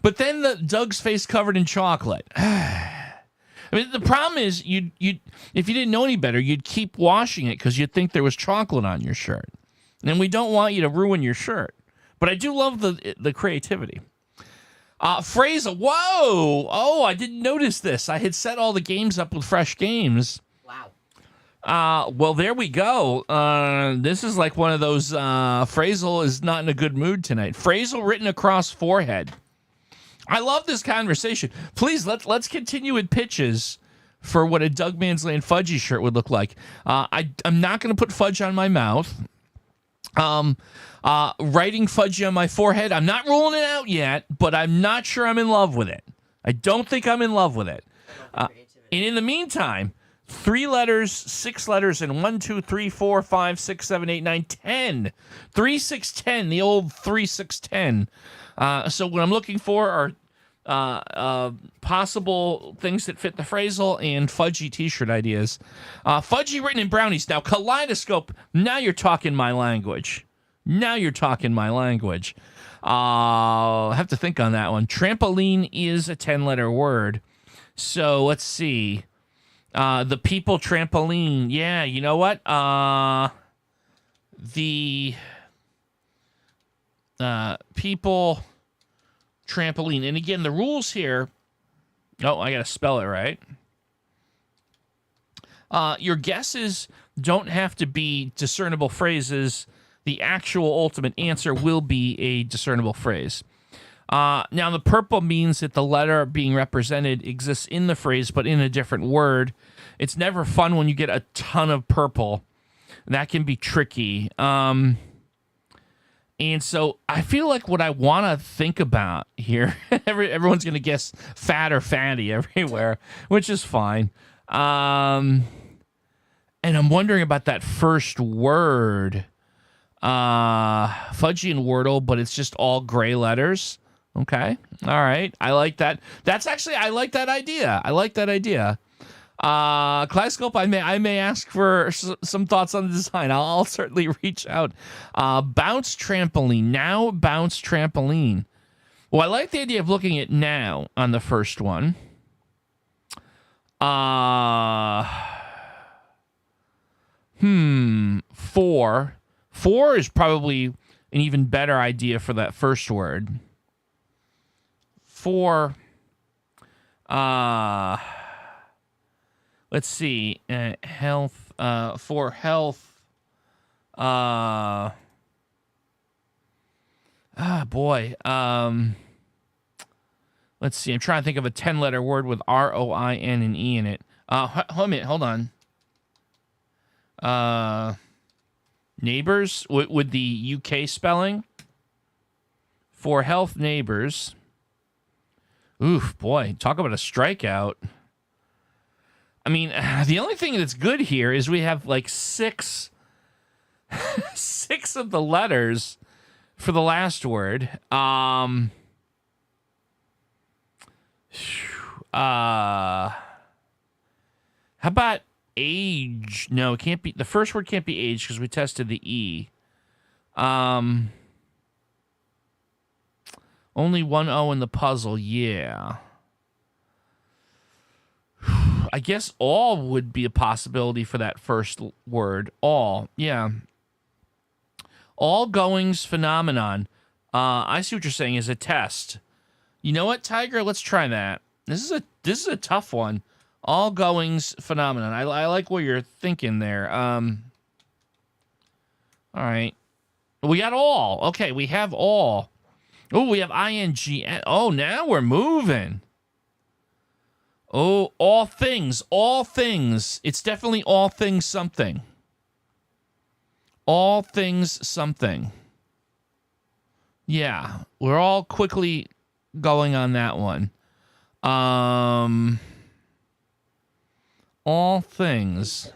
but then the Doug's face covered in chocolate. I mean, the problem is you if you didn't know any better, you'd keep washing it because you'd think there was chocolate on your shirt, and we don't want you to ruin your shirt. But I do love the creativity. Phrasal. Whoa! Oh, I didn't notice this. I had set all the games up with fresh games. Wow. Well, there we go. This is like one of those. Phrasal is not in a good mood tonight. Phrasal written across forehead. I love this conversation. Please let's continue with pitches for what a Doug Mansland fudgy shirt would look like. I'm not going to put fudge on my mouth. Writing fudgy on my forehead. I'm not ruling it out yet, but I'm not sure I'm in love with it. I don't think I'm in love with it. And in the meantime, 3 letters, 6 letters, and 1, 2, 3, 4, 5, 6, 7, 8, 9, 10. 3, 6, 10, the old 3, 6, 10. So what I'm looking for are possible things that fit the phrasal and fudgy T-shirt ideas. Fudgy written in brownies. Now, kaleidoscope, now you're talking my language. Now you're talking my language. I'll have to think on that one. Trampoline is a 10-letter word. So let's see. The people trampoline. Yeah, you know what? The people trampoline. And again, the rules here. Oh, I got to spell it right. Your guesses don't have to be discernible phrases. The actual ultimate answer will be a discernible phrase. Now, the purple means that the letter being represented exists in the phrase, but in a different word. It's never fun when you get a ton of purple. That can be tricky. And so I feel like what I want to think about here, everyone's going to guess fat or fatty everywhere, which is fine. And I'm wondering about that first word. Fudgy and Wordle, but it's just all gray letters. Okay. All right. I like that. I like that idea. Kaleidoscope, I may ask for some thoughts on the design. I'll certainly reach out. Bounce trampoline. Now bounce trampoline. Well, I like the idea of looking at now on the first one. 4. 4 is probably an even better idea for that first word. 4. Let's see. Health. For health. Boy. Let's see. I'm trying to think of a 10-letter word with R-O-I-N and E in it. Hold on. Neighbors with the UK spelling. For health, neighbors. Oof, boy, talk about a strikeout. I mean, the only thing that's good here is we have like six of the letters for the last word. How about age? No, it can't be. The first word can't be age because we tested the E. Only one O in the puzzle. Yeah. I guess all would be a possibility for that first word. All. Yeah. All goings phenomenon. I see what you're saying is a test. You know what, Tiger? Let's try that. This is a tough one. All goings phenomenon. I like what you're thinking there. All right. We got all. Okay, we have all. Oh, we have ing. Oh, now we're moving. Oh, all things. All things. It's definitely all things something. All things something. Yeah, we're all quickly going on that one. All things.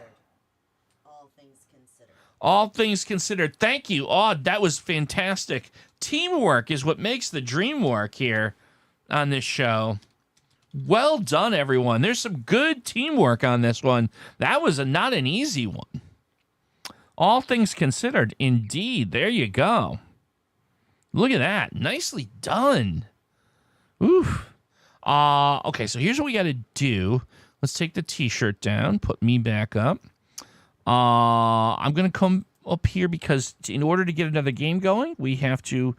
All things considered. All things considered. Thank you. Oh, that was fantastic. Teamwork is what makes the dream work here on this show. Well done, everyone. There's some good teamwork on this one. That was not an easy one. All things considered. Indeed. There you go. Look at that. Nicely done. Oof. Okay, so here's what we got to do. Let's take the t-shirt down. Put me back up. I'm going to come up here because in order to get another game going, we have to...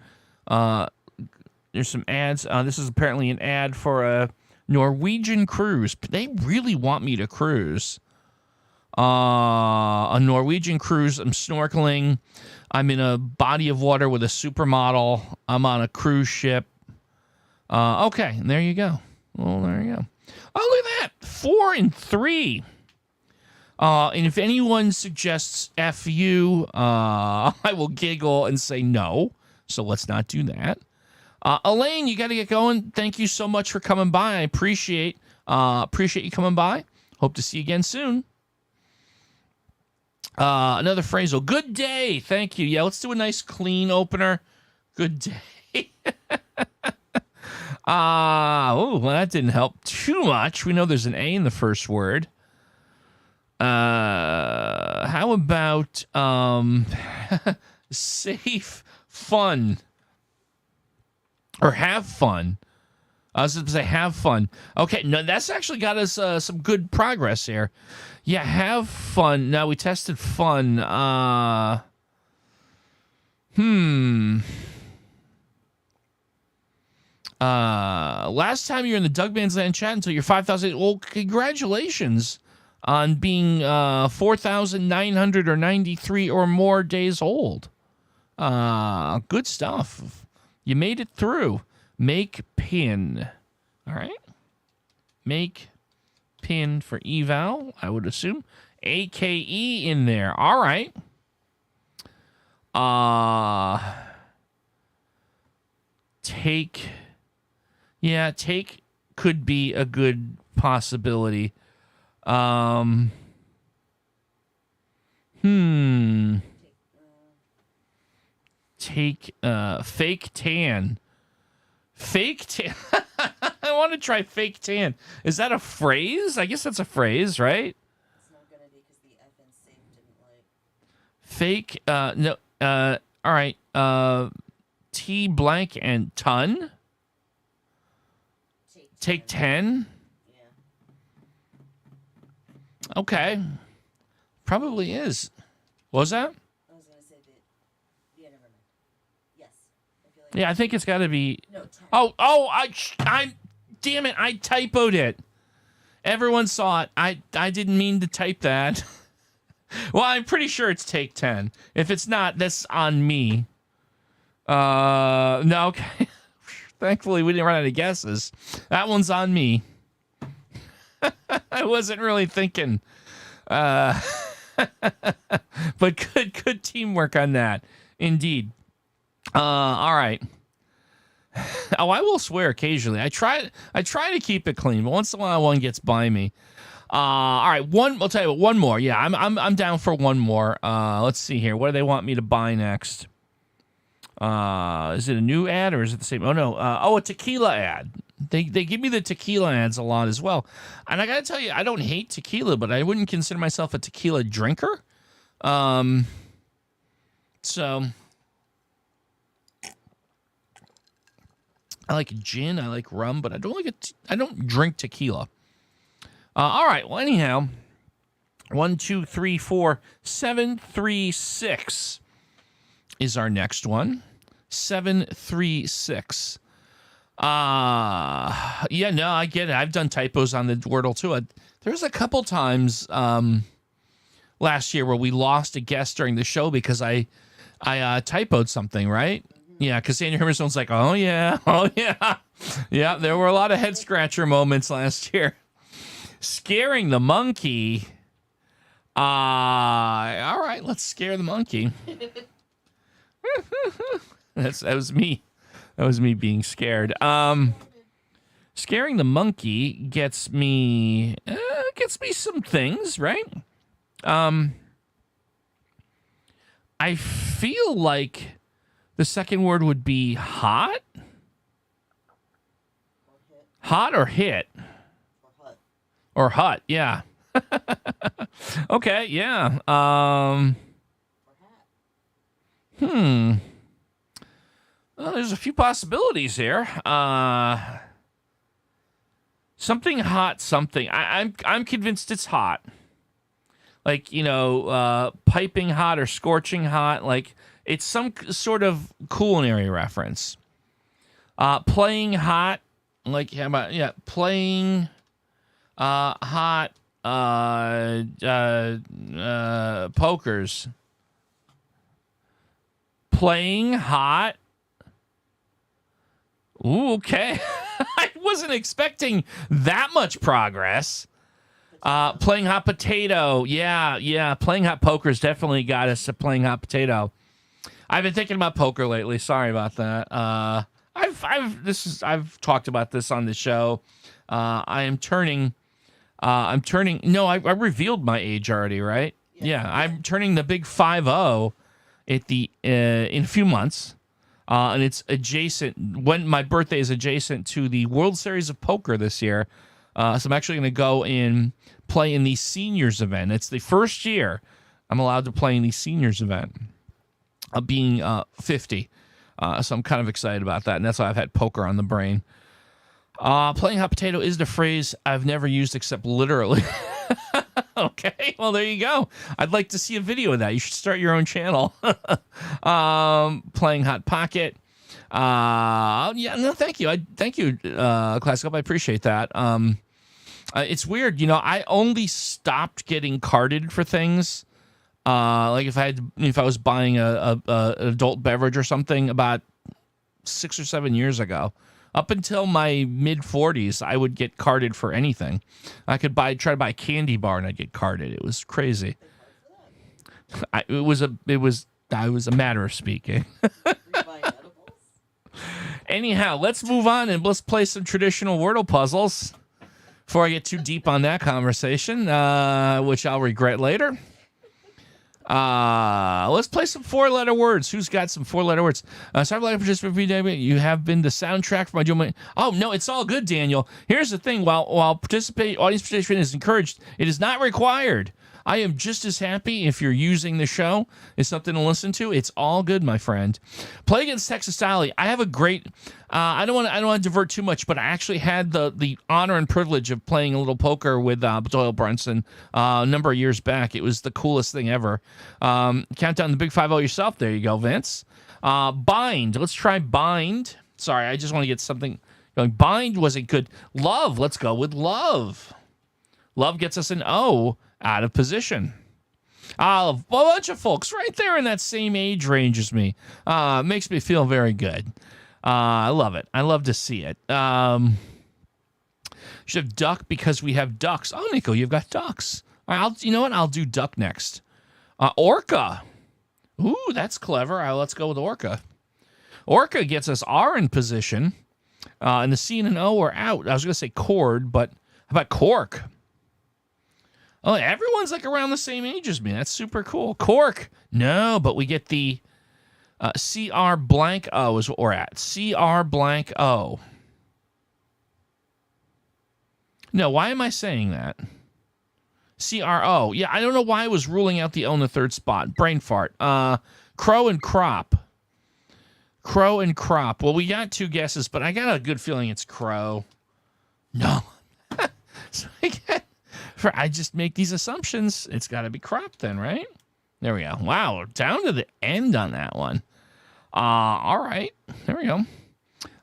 there's some ads. This is apparently an ad for a Norwegian cruise. They really want me to cruise. A Norwegian cruise. I'm snorkeling. I'm in a body of water with a supermodel. I'm on a cruise ship. Okay, there you go. Well, there you go. Oh, look at that. 4 and 3. And if anyone suggests F you, I will giggle and say no. So let's not do that. Elaine, you got to get going. Thank you so much for coming by. I appreciate you coming by. Hope to see you again soon. Another phrasal. Good day. Thank you. Yeah, let's do a nice clean opener. Good day. Well, that didn't help too much. We know there's an A in the first word. How about safe fun or have fun? I was going to say have fun. Okay, no, that's actually got us some good progress here. Yeah, have fun. Now we tested fun. Last time you were in the Doug Man's Land chat until you're 5,000. Well, congratulations on being 4,993 or more days old. Good stuff. You made it through. Make pin. All right. Make pin for eval, I would assume. AKE in there. All right. Take. Yeah, take could be a good possibility. Take fake tan. Fake tan. I want to try fake tan. Is that a phrase? I guess that's a phrase, right? It's not gonna be because the F and safe didn't like. Fake. No. All right. T blank and ton. Take 10. Yeah. Okay. Probably is. What was that? I was gonna say that. Yeah, never mind. Yes. I feel like. Yeah, I think it's got to be. No. 10. Oh! I'm. Damn it! I typoed it. Everyone saw it. I didn't mean to type that. Well, I'm pretty sure it's take 10. If it's not, that's on me. No. Okay. Thankfully, we didn't run out of guesses. That one's on me. I wasn't really thinking. But good teamwork on that. Indeed. All right. Oh, I will swear occasionally. I try to keep it clean, but once in a while one gets by me. All right, I'll tell you what, one more. Yeah, I'm down for one more. Let's see here. What do they want me to buy next? Is it a new ad or is it the same? Oh no. A tequila ad. They give me the tequila ads a lot as well. And I gotta tell you, I don't hate tequila, but I wouldn't consider myself a tequila drinker. So I like gin, I like rum, but I don't drink tequila. All right. Well, anyhow, 1, 2, 3, 4, 736 is our next one. 736. Yeah, no, I get it. I've done typos on the Wordle too. There's a couple times last year where we lost a guest during the show because I typoed something, right? Yeah, because Daniel Hermanstone's like, oh yeah. Yeah, there were a lot of head scratcher moments last year. Scaring the monkey. All right, let's scare the monkey. That was me. That was me being scared. Scaring the monkey gets me some things, right? I feel like the second word would be hot. Hot or hit. Or hut, yeah. Okay, yeah. Well, there's a few possibilities here. Something hot, something. I'm convinced it's hot. Like, piping hot or scorching hot. Like, it's some sort of culinary reference. Playing hot. Like, how about, playing hot pokers. Playing hot. Ooh, okay. I wasn't expecting that much progress. Playing hot potato. Yeah. Playing hot poker's definitely got us to playing hot potato. I've been thinking about poker lately. Sorry about that. I've talked about this on the show. I'm turning. No, I revealed my age already, right? Yeah. I'm turning the big 50 at in a few months. And it's adjacent. When my birthday is adjacent to the World Series of Poker this year. So I'm actually going to go and play in the seniors event. It's the first year I'm allowed to play in the seniors event, being 50. So I'm kind of excited about that. And that's why I've had poker on the brain. Playing hot potato is the phrase I've never used except literally. Okay, well, there you go. I'd like to see a video of that. You should start your own channel. Playing hot pocket. Yeah, no, thank you. Thank you, Classic Up. I appreciate that. It's weird, I only stopped getting carded for things. Like if I was buying an adult beverage or something about 6 or 7 years ago. Up until my mid-40s, I would get carded for anything. I could try to buy a candy bar and I'd get carded. It was crazy. It was a matter of speaking. Anyhow, let's move on and let's play some traditional Wordle puzzles before I get too deep on that conversation, which I'll regret later. Let's play some 4-letter words. Who's got some 4-letter words? Sorry for participating. You have been the soundtrack for my doing. Oh no, it's all good, Daniel. Here's the thing: while audience participation is encouraged, it is not required. I am just as happy if you're using the show. It's something to listen to. It's all good, my friend. Play against Texas Sally. I have a great. I don't want to divert too much, but I actually had the honor and privilege of playing a little poker with Doyle Brunson a number of years back. It was the coolest thing ever. Count down the big 5-0 yourself. There you go, Vince. Bind. Let's try bind. Sorry, I just want to get something going. Bind wasn't good. Love. Let's go with love. Love gets us an O. Out of position. A bunch of folks right there in that same age range as me. Makes me feel very good. I love it. I love to see it. Should have duck because we have ducks. Oh, Nico, you've got ducks. You know what? I'll do duck next. Orca. Ooh, that's clever. Let's go with orca. Orca gets us R in position. And the C and an O are out. I was going to say cord, but how about cork? Oh, everyone's like around the same age as me. That's super cool. Cork. No, but we get the CR blank O is what we're at. CR blank O. No, why am I saying that? CRO. Yeah, I don't know why I was ruling out the O in the third spot. Brain fart. Crow and crop. Crow and crop. Well, we got 2 guesses, but I got a good feeling it's crow. No. So I just make these assumptions. It's got to be crop then, right? There we go. Wow, down to the end on that one. All right. There we go.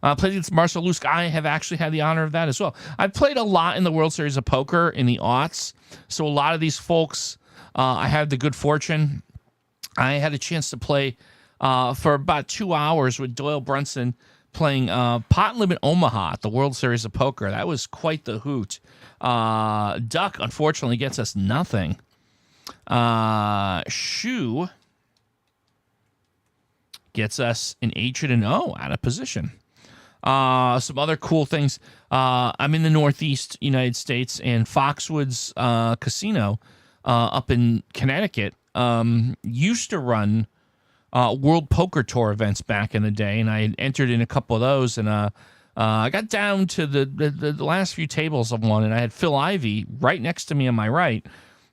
Played against Marcel Lusk. I have actually had the honor of that as well. I've played a lot in the World Series of Poker in the aughts. So a lot of these folks, I had the good fortune. I had a chance to play for about 2 hours with Doyle Brunson playing Pot and Limit Omaha at the World Series of Poker. That was quite the hoot. Duck, unfortunately, gets us nothing. Shoe gets us an H and an O out of position. Some other cool things. I'm in the Northeast United States, and Foxwoods Casino up in Connecticut used to run World Poker Tour events back in the day, and I had entered in a couple of those, and I got down to the last few tables of one, and I had Phil Ivey right next to me on my right,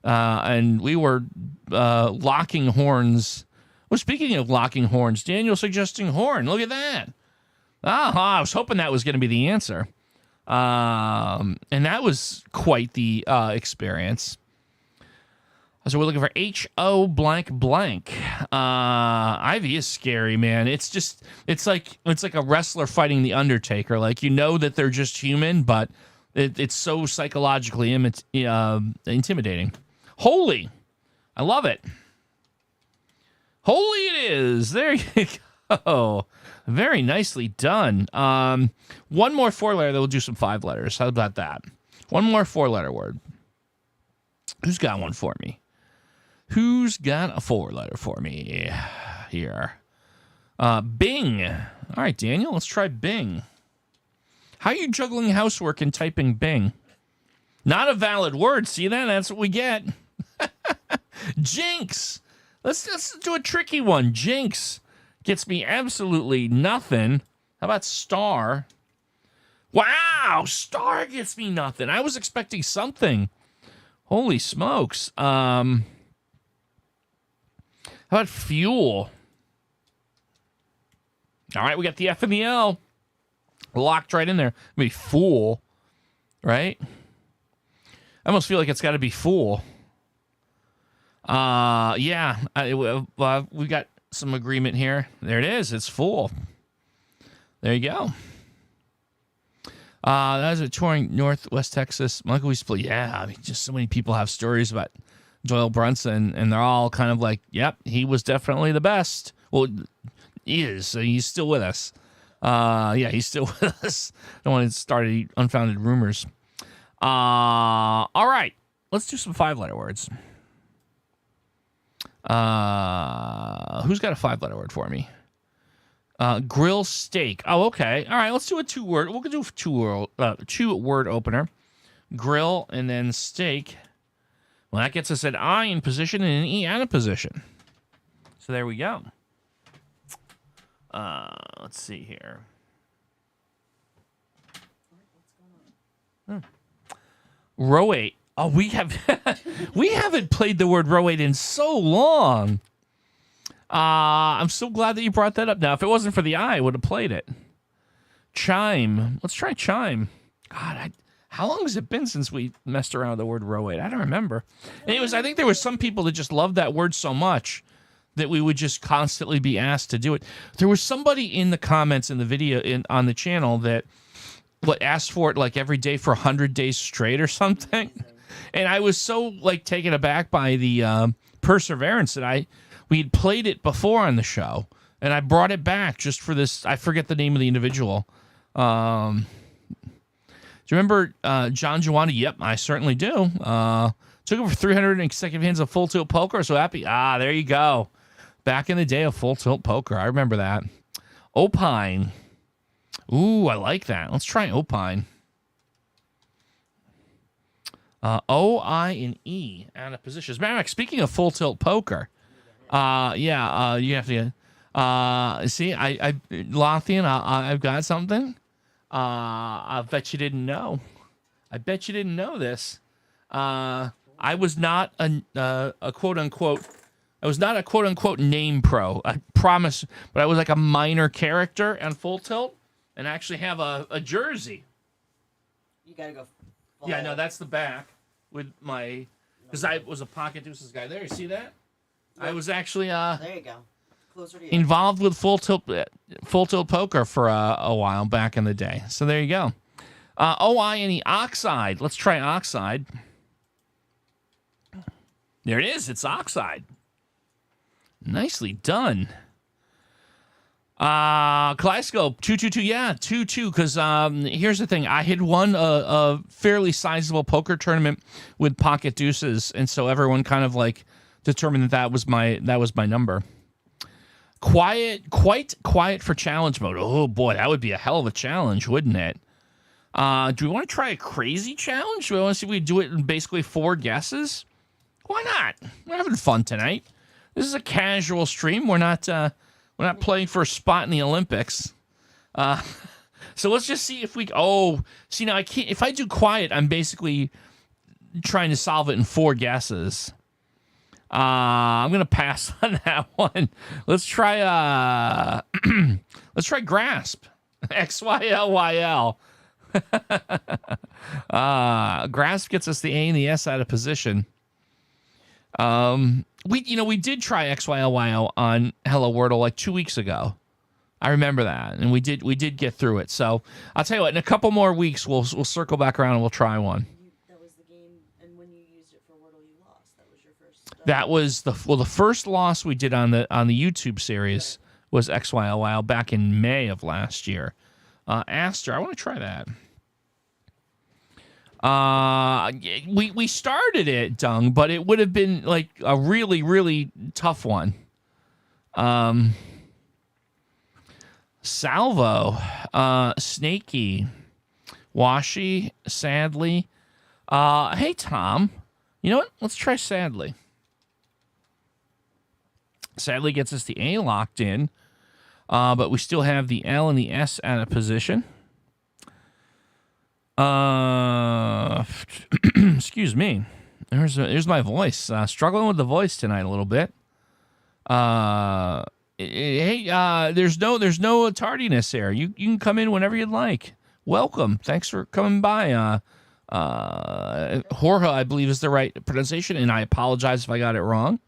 and we were locking horns. Well, speaking of locking horns, Daniel suggesting horn. Look at that. I was hoping that was going to be the answer. And that was quite the experience. So we're looking for H-O blank blank. Ivy is scary, man. It's like a wrestler fighting the Undertaker. Like, you know that they're just human, but it's so psychologically intimidating. Holy. I love it. Holy it is. There you go. Very nicely done. One more 4-letter, then we'll do some 5 letters. How about that? One more 4-letter word. Who's got one for me? Who's got a 4-letter for me here? Bing. All right, Daniel, let's try Bing. How are you juggling housework and typing Bing? Not a valid word. See that? That's what we get. Jinx. Let's do a tricky one. Jinx gets me absolutely nothing. How about star? Wow, star gets me nothing. I was expecting something. Holy smokes. How about fuel? All right, we got the F and the L. Locked right in there. Maybe fool, right? I almost feel like it's got to be fool. Yeah, we got some agreement here. There it is. It's fool. There you go. That was a touring Northwest Texas. Michael, we split. Yeah, I mean, just so many people have stories about Doyle Brunson, and they're all kind of like, yep, he was definitely the best. Well, he is. So he's still with us. Yeah, he's still with us. Don't want to start any unfounded rumors. All right, let's do some 5-letter words. Who's got a 5-letter word for me? Grill steak. Oh, okay. All right, let's do a 2-word. We'll do a 2-word opener. Grill and then steak. Well, that gets us an I in position and an E out of position. So there we go. Let's see here. Row 8. Oh, we haven't played the word row 8 in so long. I'm so glad that you brought that up. Now, if it wasn't for the I would have played it. Chime. Let's try chime. God, how long has it been since we messed around with the word row 8? I don't remember. Anyways, I think there were some people that just loved that word so much that we would just constantly be asked to do it. There was somebody in the comments in the video on the channel that asked for it like every day for 100 days straight or something. And I was so like taken aback by the perseverance that we had played it before on the show, and I brought it back just for this. I forget the name of the individual. Do you remember John Giovanni? Yep, I certainly do. Took over 300 consecutive hands of full tilt poker. So happy. There you go. Back in the day of full tilt poker, I remember that. Opine. Ooh, I like that. Let's try opine. O, I, and E out of position. As a matter of fact, speaking of full tilt poker, you have to see, Lothian, I've got something. I bet you didn't know. I bet you didn't know this. I was not a quote unquote. I was not a quote unquote name pro. I promise, but I was like a minor character on Full Tilt, and I actually have a jersey. You gotta go. Yeah, no, that's the back with my, because I was a pocket deuces guy. There, you see that? Yep. I was actually there you go. Closer to you. Involved with full tilt poker for a while back in the day. So there you go. O-I-N-E, oxide. Let's try oxide. There it is. It's oxide. Nicely done. Kaleidoscope 222. Yeah, 2-2. Because here's the thing. I had won a fairly sizable poker tournament with pocket deuces, and so everyone kind of like determined that was my number. Quite quiet for challenge mode. Oh boy, that would be a hell of a challenge, wouldn't it? Do we want to try a crazy challenge? Do we want to see if we do it in basically 4 guesses? Why not? We're having fun tonight. This is a casual stream. We're not playing for a spot in the Olympics. So let's just see if we. Oh, see now I can't. If I do quiet, I'm basically trying to solve it in 4 guesses. I'm gonna pass on that one. Let's try. Let's try grasp. XYLYL. Grasp gets us the A and the S out of position. We did try XYLYL on Hello Wordle like 2 weeks ago. I remember that, and we did get through it. So I'll tell you what. In a couple more weeks, we'll circle back around and we'll try one. That was the game, and when you used it for Wordle, you lost. That was your first. That was the first loss we did on the YouTube series was XYLYL back in May of last year. Aster, I want to try that. We started it, Dung, but it would have been like a really, really tough one. Salvo, Snaky, Washi, Sadly. Hey, Tom. You know what? Let's try Sadly. Sadly gets us the A locked in, but we still have the L and the S out of position. Excuse me. Here's my voice. Struggling with the voice tonight a little bit. Hey, there's no tardiness here. You can come in whenever you'd like. Welcome. Thanks for coming by. Jorge, I believe is the right pronunciation, and I apologize if I got it wrong.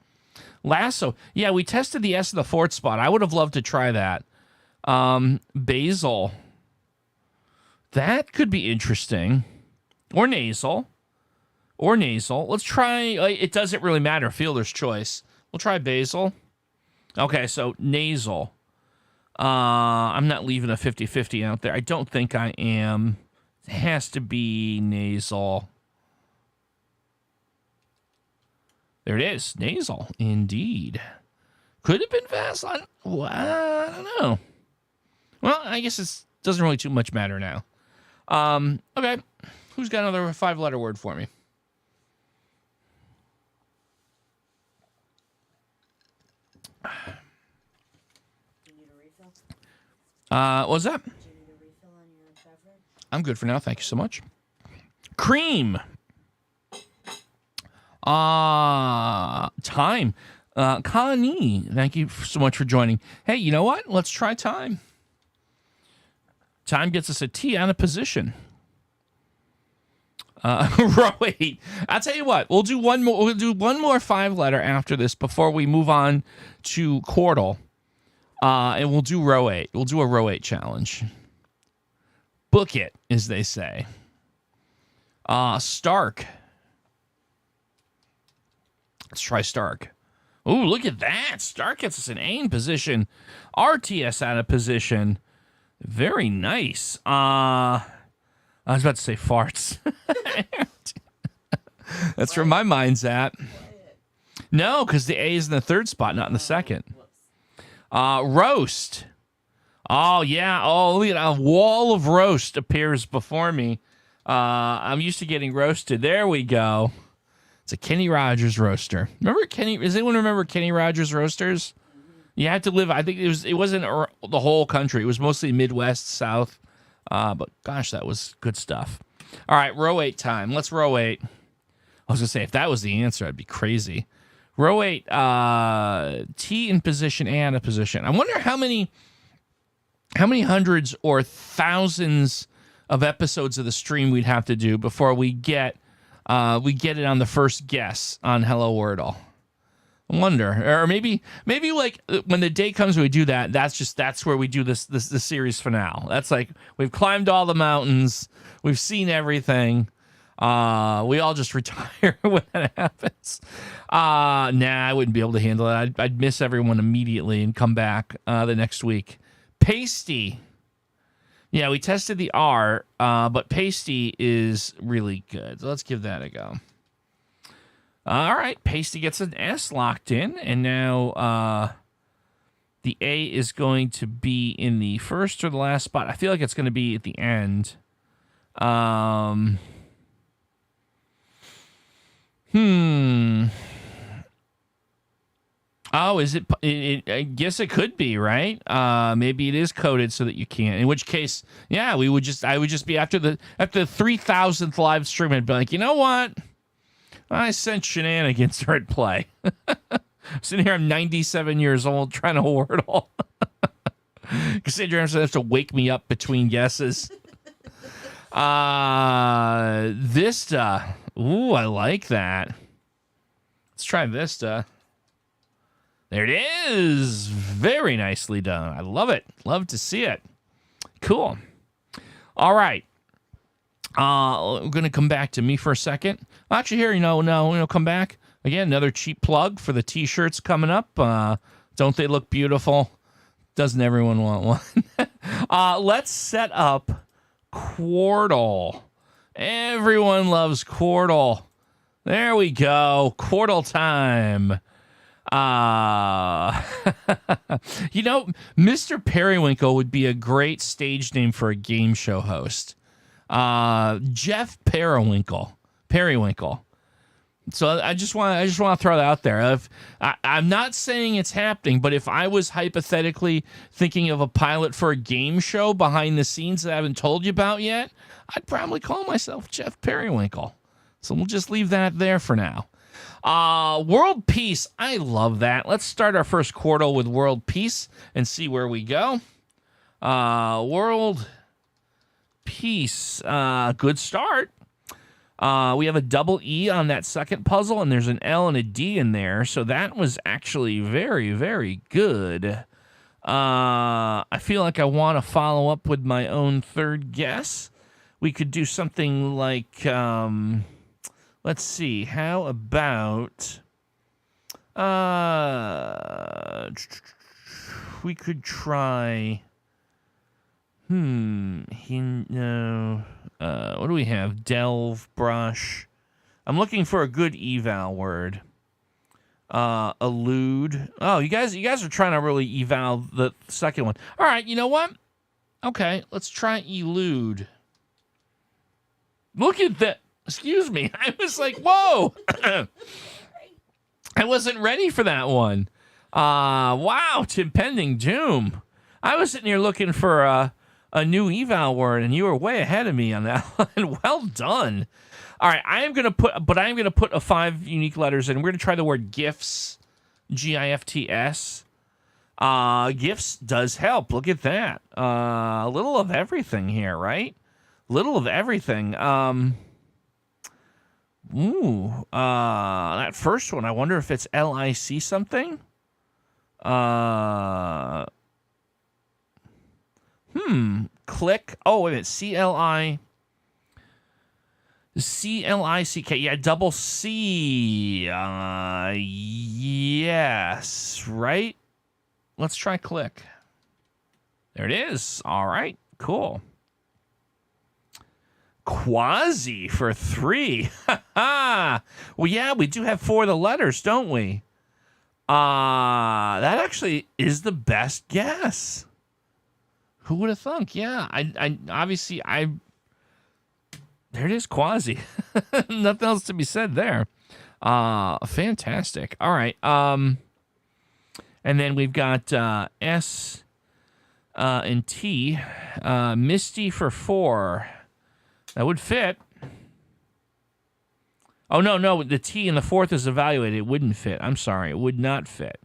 Lasso. Yeah, we tested the S in the 4th spot. I would have loved to try that. Basil. That could be interesting. Or nasal. Let's try... It doesn't really matter. Fielder's choice. We'll try basil. Okay, so nasal. I'm not leaving a 50-50 out there. I don't think I am. It has to be nasal. There it is. Nasal. Indeed. Could have been Phrasal. Well, I don't know. Well, I guess it doesn't really too much matter now. Okay. Who's got another 5-letter word for me? Do you need a refill? What was that? Do you need a refill on your beverage? I'm good for now. Thank you so much. Cream. Time. Connie, thank you so much for joining. Hey, you know what? Let's try time. Time gets us a T out of position. Wait. I'll tell you what. We'll do one more. We'll do one more 5-letter after this before we move on to quordle. And we'll do row 8. We'll do a row 8 challenge. Book it, as they say. Stark. Let's try Stark. Ooh, look at that. Stark gets us an A in position. RTS out of position. Very nice. I was about to say farts. That's where my mind's at. No, because the A is in the 3rd spot, not in the 2nd. Roast. Oh, yeah. Oh, look at a wall of roast appears before me. I'm used to getting roasted. There we go. It's a Kenny Rogers roaster. Remember Kenny? Does anyone remember Kenny Rogers roasters? You had to live. I think it wasn't the whole country. It was mostly Midwest, South. But gosh, that was good stuff. All right, row 8 time. Let's row 8. I was gonna say if that was the answer, I'd be crazy. Row 8, T in position, A in a position. I wonder how many hundreds or thousands of episodes of the stream we'd have to do before we get it on the first guess on Hello Wordle. I wonder, or maybe like when the day comes when we do that, that's where we do the series finale. That's like we've climbed all the mountains, we've seen everything. We all just retire when that happens. I wouldn't be able to handle it. I'd miss everyone immediately and come back the next week. Pasty. Yeah, we tested the R, but pasty is really good. So let's give that a go. All right, pasty gets an S locked in, and now the A is going to be in the first or the last spot. I feel like it's going to be at the end. Oh, is it? I guess it could be, right? Maybe it is coded so that you can't. In which case, yeah, I would just be after the 3,000th live stream, I'd be like, you know what? I sent shenanigans during play. Sitting here, I'm 97 years old trying to Wordle. Cassandra has to wake me up between guesses. Vista. Ooh, I like that. Let's try Vista. There it is. Very nicely done. I love it. Love to see it. Cool. All right. We're going to come back to me for a second. Actually, here, come back. Again, another cheap plug for the T-shirts coming up. Don't they look beautiful? Doesn't everyone want one? Let's set up Quordle. Everyone loves Quordle. There we go. Quartal time. Mr. Periwinkle would be a great stage name for a game show host. Jeff Periwinkle. So I just want to throw that out there. I'm not saying it's happening, but if I was hypothetically thinking of a pilot for a game show behind the scenes that I haven't told you about yet, I'd probably call myself Jeff Periwinkle. So we'll just leave that there for now. World Peace. I love that. Let's start our first Quartal with World Peace and see where we go. World Peace. Good start. We have a double E on that second puzzle, and there's an L and a D in there. So that was actually very, very good. I feel like I want to follow up with my own third guess. We could do something like, let's see, how about, we could try, what do we have? Delve, brush. I'm looking for a good eval word. Elude. Oh, you guys are trying to really eval the second one. All right, you know what? Okay, let's try elude. Look at that. Excuse me. I was like, whoa. I wasn't ready for that one. Wow, to impending doom. I was sitting here looking for a new eval word, and you were way ahead of me on that one. Well done. All right, I am going to put a 5 unique letters in. We're going to try the word gifts, GIFTS. Gifts does help. Look at that. A little of everything here, right? Little of everything. That first one, I wonder if it's LIC something. Click. Oh, wait a minute. CLICK. Yeah, double C. Yes, right? Let's try click. There it is. All right, cool. Quasi for 3. Well, yeah, we do have 4 of the letters, don't we? That actually is the best guess. Who would have thunk? Yeah, I obviously there it is, quasi. Nothing else to be said there. Fantastic. All right. And then we've got S and T. Misty for 4. That would fit. Oh, no. The T in the 4th is evaluated. It wouldn't fit. I'm sorry. It would not fit.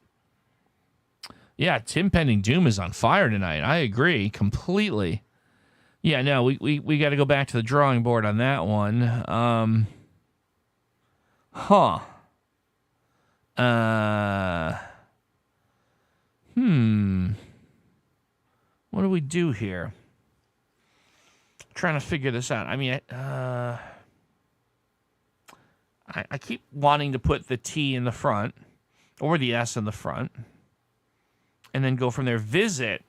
Yeah, Tim Pending Doom is on fire tonight. I agree completely. Yeah, no, we got to go back to the drawing board on that one. What do we do here? Trying to figure this out. I mean, I keep wanting to put the T in the front or the S in the front and then go from there. Visit.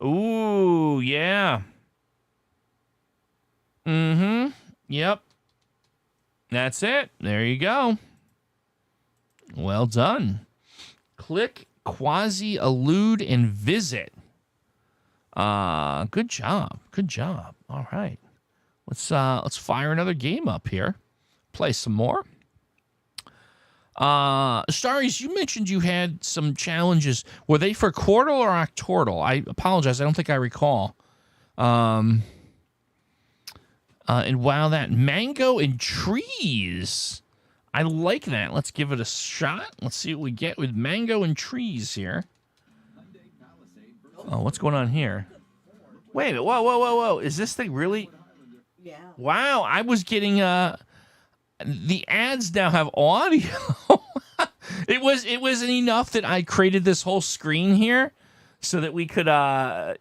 Ooh, yeah. Yep. That's it. There you go. Well done. Click, quasi, allude, and visit. Good job. Good job. All right. Let's fire another game up here. Play some more. Starries, you mentioned you had some challenges. Were they for Quartal or Octortal? I apologize. I don't think I recall. And wow, that mango and trees. I like that. Let's give it a shot. Let's see what we get with mango and trees here. Oh, what's going on here? Wait a minute. Whoa. Is this thing really? Yeah. Wow, I was getting the ads now have audio. It wasn't enough that I created this whole screen here so that we could that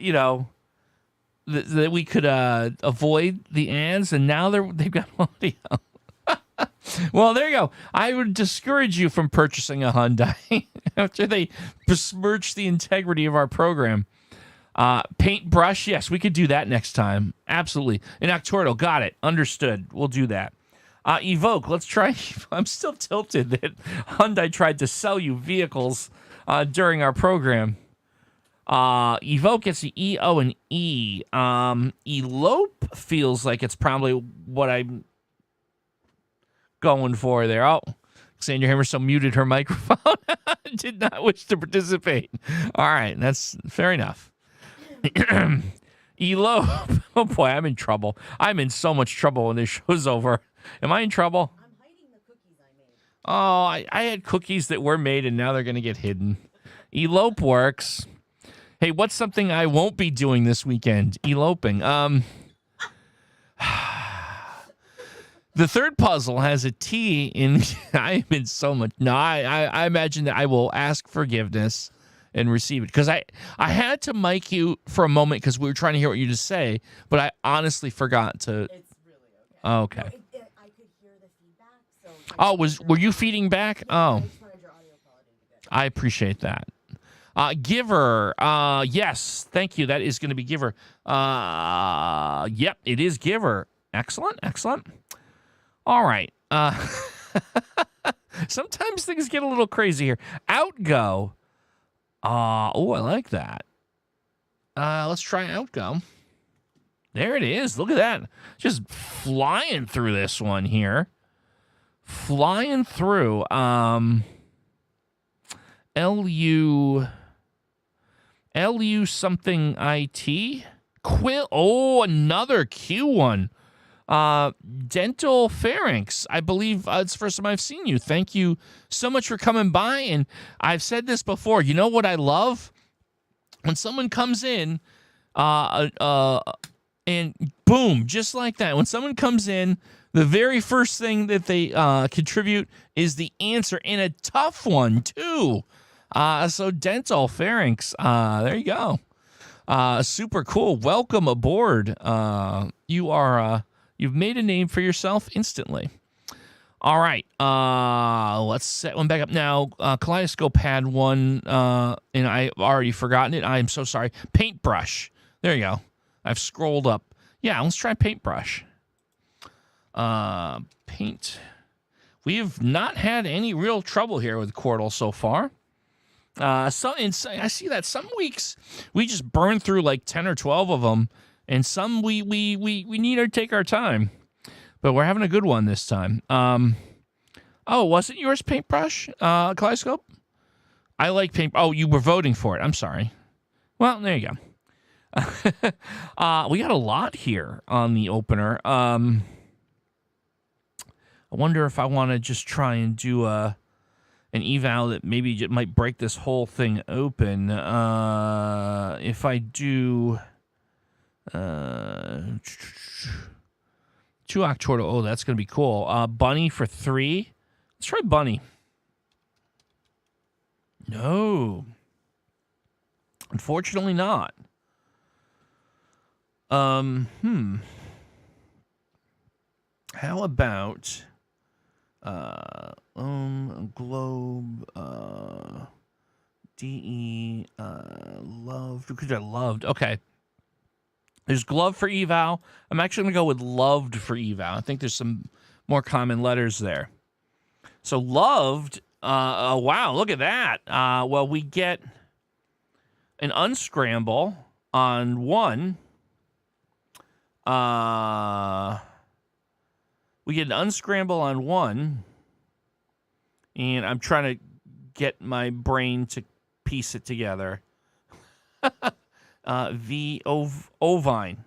we could avoid the ads, and now they've got audio. Well, there you go. I would discourage you from purchasing a Hyundai after they besmirch the integrity of our program. Paintbrush, yes, we could do that next time. Absolutely. In Octortal, got it. Understood. We'll do that. Evoke, let's try. I'm still tilted that Hyundai tried to sell you vehicles during our program. Evoke gets the E, O, and E. Elope feels like it's probably what I'm going for there. Oh, Sandra Hammerstone muted her microphone. Did not wish to participate. All right, that's fair enough. Elope. Oh boy, I'm in trouble. I'm in so much trouble when this show's over. Am I in trouble? I'm hiding the cookies I made. Oh, I had cookies that were made and now they're going to get hidden. Elope works. Hey, what's something I won't be doing this weekend? Eloping. The third puzzle has a T in. I'm in so much. No, I imagine that I will ask forgiveness and receive it. Because I had to mic you for a moment because we were trying to hear what you just say, but I honestly forgot to. It's really okay. Okay. No, I could hear the feedback. So Oh, were you feeding back? Oh, I just wanted your audio quality to be good. I appreciate that. Giver. Yes, thank you. That is going to be Giver. Yep, it is Giver. Excellent. All right. Sometimes things get a little crazy here. Outgo. Oh, I like that. Let's try Outgo. There it is. Look at that. Just flying through this one here. Flying through. LU something IT. Quill. Oh, another Q one. Dental Pharynx. I believe it's the first time I've seen you. Thank you so much for coming by. And I've said this before. You know what I love? When someone comes in, and boom, just like that. When someone comes in, the very first thing that they contribute is the answer, and a tough one too. So Dental Pharynx, there you go. Super cool. Welcome aboard. You've made a name for yourself instantly. All right. Let's set one back up now. Kaleidoscope had one, and I've already forgotten it. I'm so sorry. Paintbrush. There you go. I've scrolled up. Yeah, let's try Paintbrush. Paint. We have not had any real trouble here with Quordle so far. I see that some weeks we just burn through like 10 or 12 of them, and some we need to take our time. But we're having a good one this time. Oh, wasn't yours paintbrush, Kaleidoscope? I like paint. Oh, you were voting for it. I'm sorry. Well, there you go. We got a lot here on the opener. I wonder if I want to just try and do an eval that maybe might break this whole thing open. If I do 2 octortle, oh, that's going to be cool. Bunny for 3. Let's try bunny. No. Unfortunately not. How about globe DE loved, because I loved. Okay. There's glove for eval. I'm actually going to go with loved for eval. I think there's some more common letters there. So loved, wow, look at that. Well, we get an unscramble on 1. We get an unscramble on 1, and I'm trying to get my brain to piece it together. Ovine.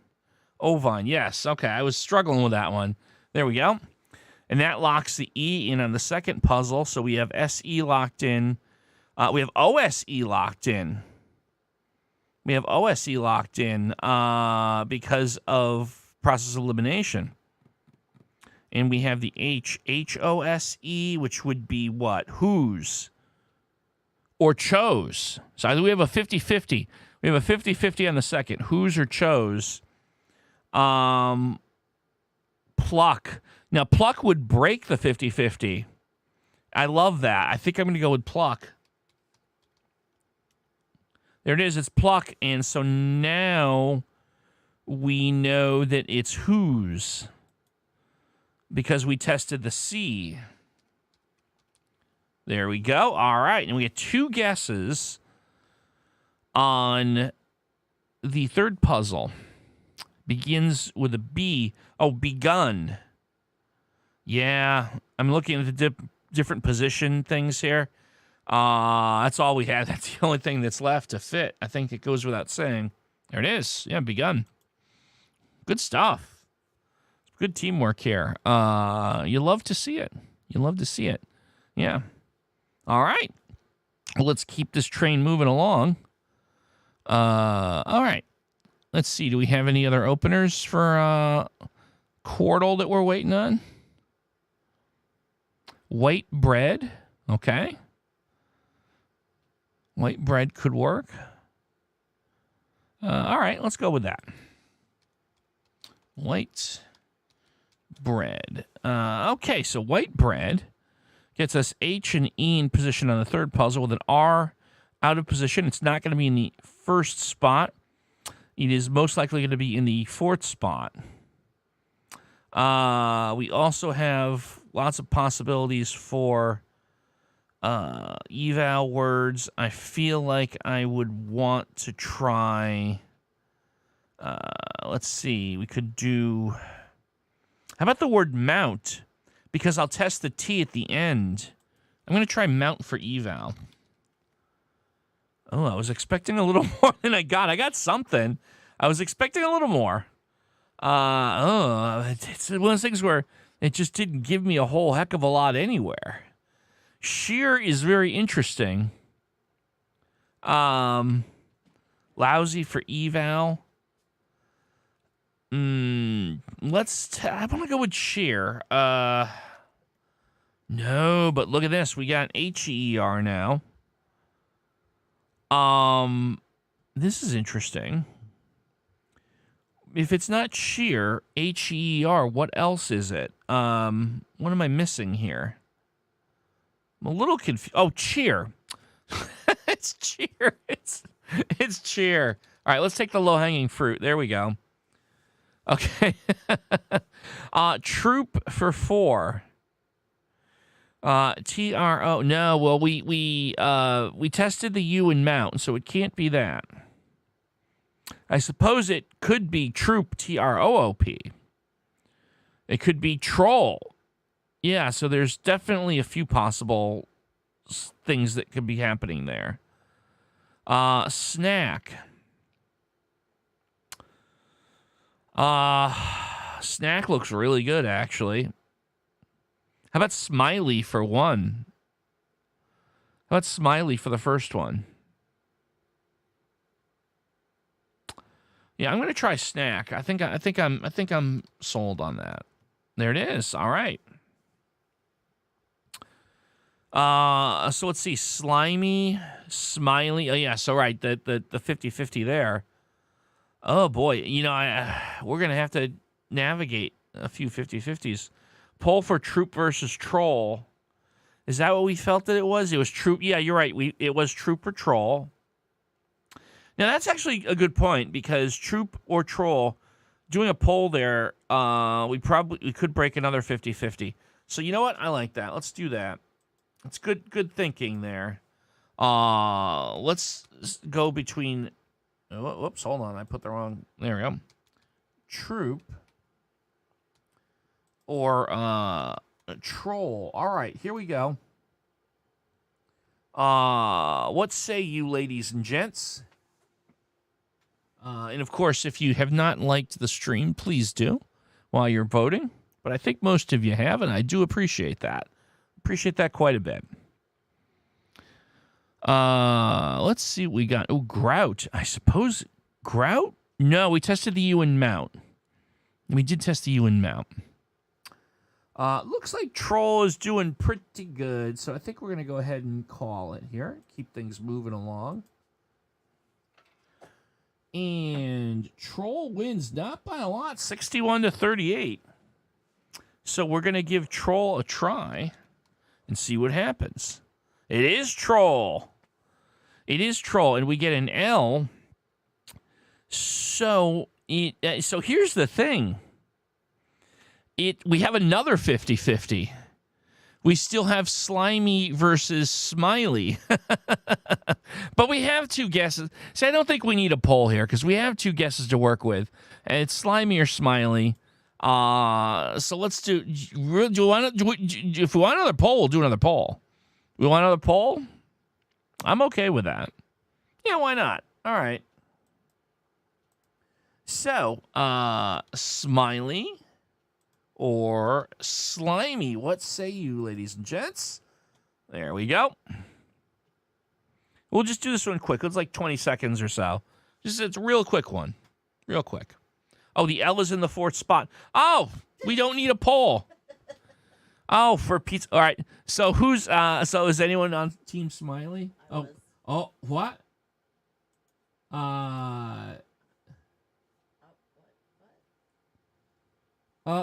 Ovine, yes. Okay, I was struggling with that one. There we go. And that locks the E in on the second puzzle, so we have SE locked in. We have OSE locked in. We have OSE locked in because of process of elimination. And we have the HOSE, which would be what? Whose? Or chose. So either we have a 50-50. We have a 50-50 on the second. Whose or chose. Pluck. Now, pluck would break the 50-50. I love that. I think I'm going to go with pluck. There it is. It's pluck. And so now we know that it's whose, because we tested the C. There we go. All right. And we get 2 guesses on the third puzzle. Begins with a B. Oh, begun. Yeah. I'm looking at the different position things here. That's all we had. That's the only thing that's left to fit. I think it goes without saying. There it is. Yeah, begun. Good stuff. Good teamwork here. You love to see it. You love to see it. Yeah. All right. Well, let's keep this train moving along. All right. Let's see. Do we have any other openers for Quordle that we're waiting on? White bread. Okay. White bread could work. All right. Let's go with that. White bread. Okay. So white bread gets us H and E in position on the third puzzle with an R out of position. It's not going to be in the first spot. It is most likely going to be in the fourth spot. We also have lots of possibilities for eval words. I feel like I would want to try... let's see. We could do... How about the word mount? Because I'll test the T at the end. I'm going to try mount for eval. Oh, I was expecting a little more than I got. I got something. I was expecting a little more. It's one of those things where it just didn't give me a whole heck of a lot anywhere. Sheer is very interesting. Lousy for eval. I want to go with sheer. No, but look at this. We got HER now. This is interesting. If it's not sheer, HER, what else is it? What am I missing here? I'm a little confused. Oh, cheer. It's cheer. It's cheer. All right, let's take the low-hanging fruit. There we go. Okay. Troop for 4. TRO. No, well, we tested the U in mount, so it can't be that. I suppose it could be troop, TROOP. It could be troll. Yeah, so there's definitely a few possible things that could be happening there. Snack. Snack looks really good, actually. How about smiley for one? How about smiley for the first one? Yeah, I'm gonna try snack. I think I'm sold on that. There it is. All right. So let's see. Slimy, smiley. Oh yeah, so right, the 50-50 there. Oh boy, you know, we're gonna have to navigate a few 50-50s. Poll for troop versus troll. Is that what we felt that it was? It was troop. Yeah, you're right. It was troop or troll. Now that's actually a good point because troop or troll, doing a poll there, we could break another 50-50. So you know what? I like that. Let's do that. It's good thinking there. Let's go between. Whoops, hold on. I put the wrong. There we go. Troop or troll. All right, here we go. What say you, ladies and gents? And of course, if you have not liked the stream, please do while you're voting. But I think most of you have, and I do appreciate that. Appreciate that quite a bit. Let's see what we got. Oh, grout. I suppose grout? No, we tested the U in mount. We did test the U in mount. Looks like troll is doing pretty good, so I think we're going to go ahead and call it here. Keep things moving along. And troll wins not by a lot, 61-38. So we're going to give troll a try and see what happens. It is troll. It is troll, and we get an L. So here's the thing. We have another 50-50. We still have slimy versus smiley. But we have two guesses. See, I don't think we need a poll here because we have two guesses to work with. And it's slimy or smiley. So let's do if we want another poll, we'll do another poll. We want another poll? I'm okay with that. Yeah, why not? All right. So, smiley or slimy? What say you, ladies and gents? There we go. We'll just do this one quick. It's like 20 seconds or so. It's a real quick one. Real quick. Oh, the L is in the fourth spot. Oh, we don't need a poll. Oh, for pizza. All right. So who's so is anyone on Team Smiley? Oh, what?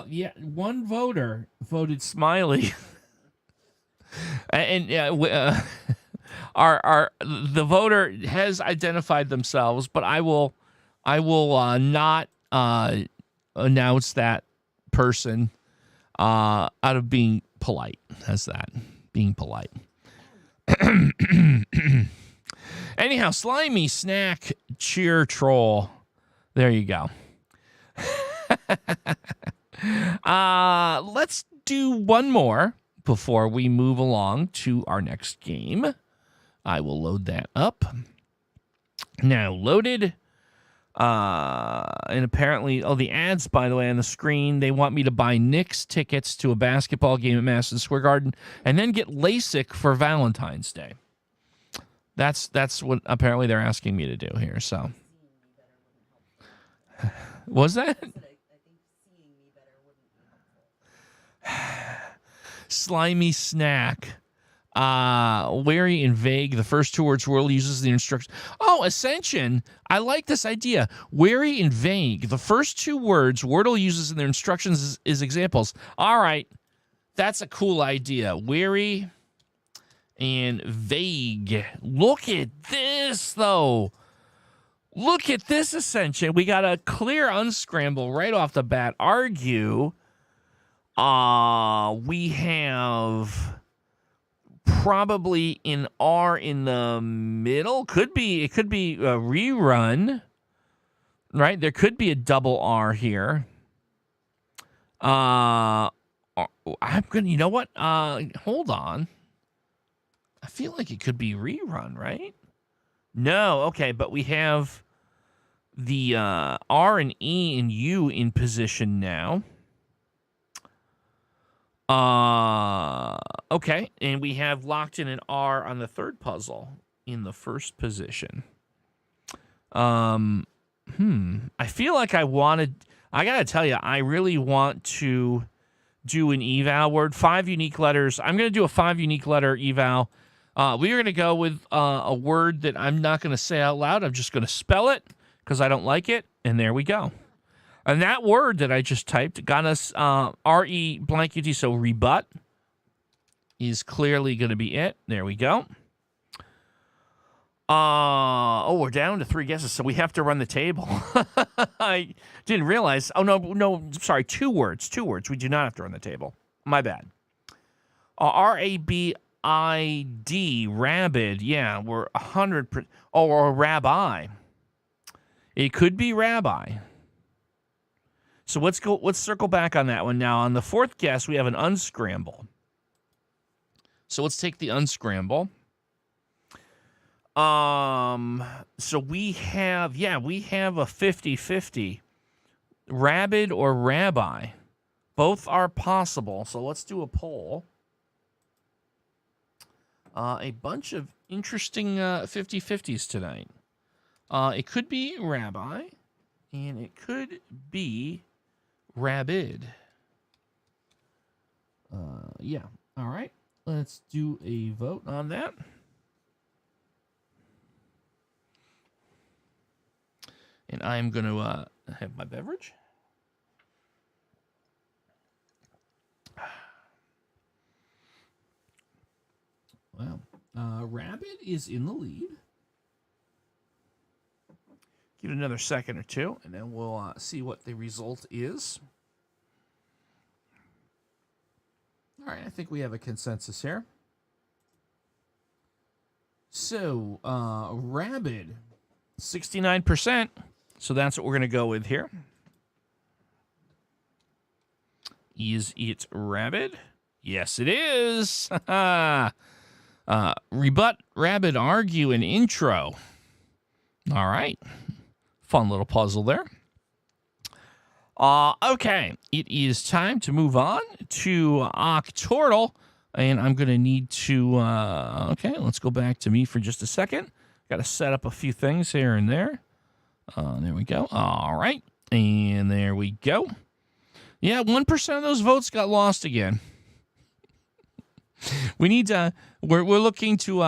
Yeah, one voter voted Smiley. And the voter has identified themselves, but I will not announce that person out of being polite. How's that? Being polite. Anyhow, slimy, snack, cheer, troll. There you go. Let's do one more before we move along to our next game. I will load that up. Now loaded. And apparently, the ads, by the way, on the screen, they want me to buy Knicks tickets to a basketball game at Madison Square Garden and then get LASIK for Valentine's Day. That's what apparently they're asking me to do here. So, was that? Slimy snack. Wary and vague. The first two words Wordle uses the instructions. Oh, Ascension. I like this idea. Wary and vague. The first two words Wordle uses in their instructions is examples. All right. That's a cool idea. Wary and vague. Look at this, though. Look at this, Ascension. We got a clear unscramble right off the bat. Argue. We have probably an R in the middle. It could be a rerun, right? There could be a double R here. I'm gonna, you know what? Hold on. I feel like it could be rerun, right? No, okay, but we have the R and E and U in position now. Okay, and we have locked in an R on the third puzzle in the first position. I feel like I gotta tell you, I really want to do an eval word. 5 unique letters. I'm gonna do a 5 unique letter eval. We are gonna go with a word that I'm not gonna say out loud. I'm just gonna spell it because I don't like it, and there we go. And that word that I just typed got us R-E blank U-T, so rebut is clearly going to be it. There we go. We're down to 3 guesses, so we have to run the table. I didn't realize. Oh, no, sorry, 2 words. 2 words. We do not have to run the table. My bad. R-A-B-I-D, rabid. Yeah, we're 100%. Or rabbi. It could be rabbi. So let's circle back on that one now. On the 4th guess, we have an unscramble. So let's take the unscramble. So we have a 50-50. Rabid or rabbi. Both are possible. So let's do a poll. A bunch of interesting 50-50s tonight. It could be rabbi, and it could be rabid. Yeah. All right. Let's do a vote on that. And I'm going to have my beverage. Wow. Rabid is in the lead. Give it another second or two, and then we'll see what the result is. All right, I think we have a consensus here. So, rabid, 69%. So that's what we're going to go with here. Is it rabid? Yes, it is. Rebut, rabid, argue, and intro. All right. Fun little puzzle there. Okay, it is time to move on to octortle, and I'm going to need to, okay, let's go back to me for just a second. Got to set up a few things here and there. There we go. All right, and there we go. Yeah, 1% of those votes got lost again. We need to, we're looking to,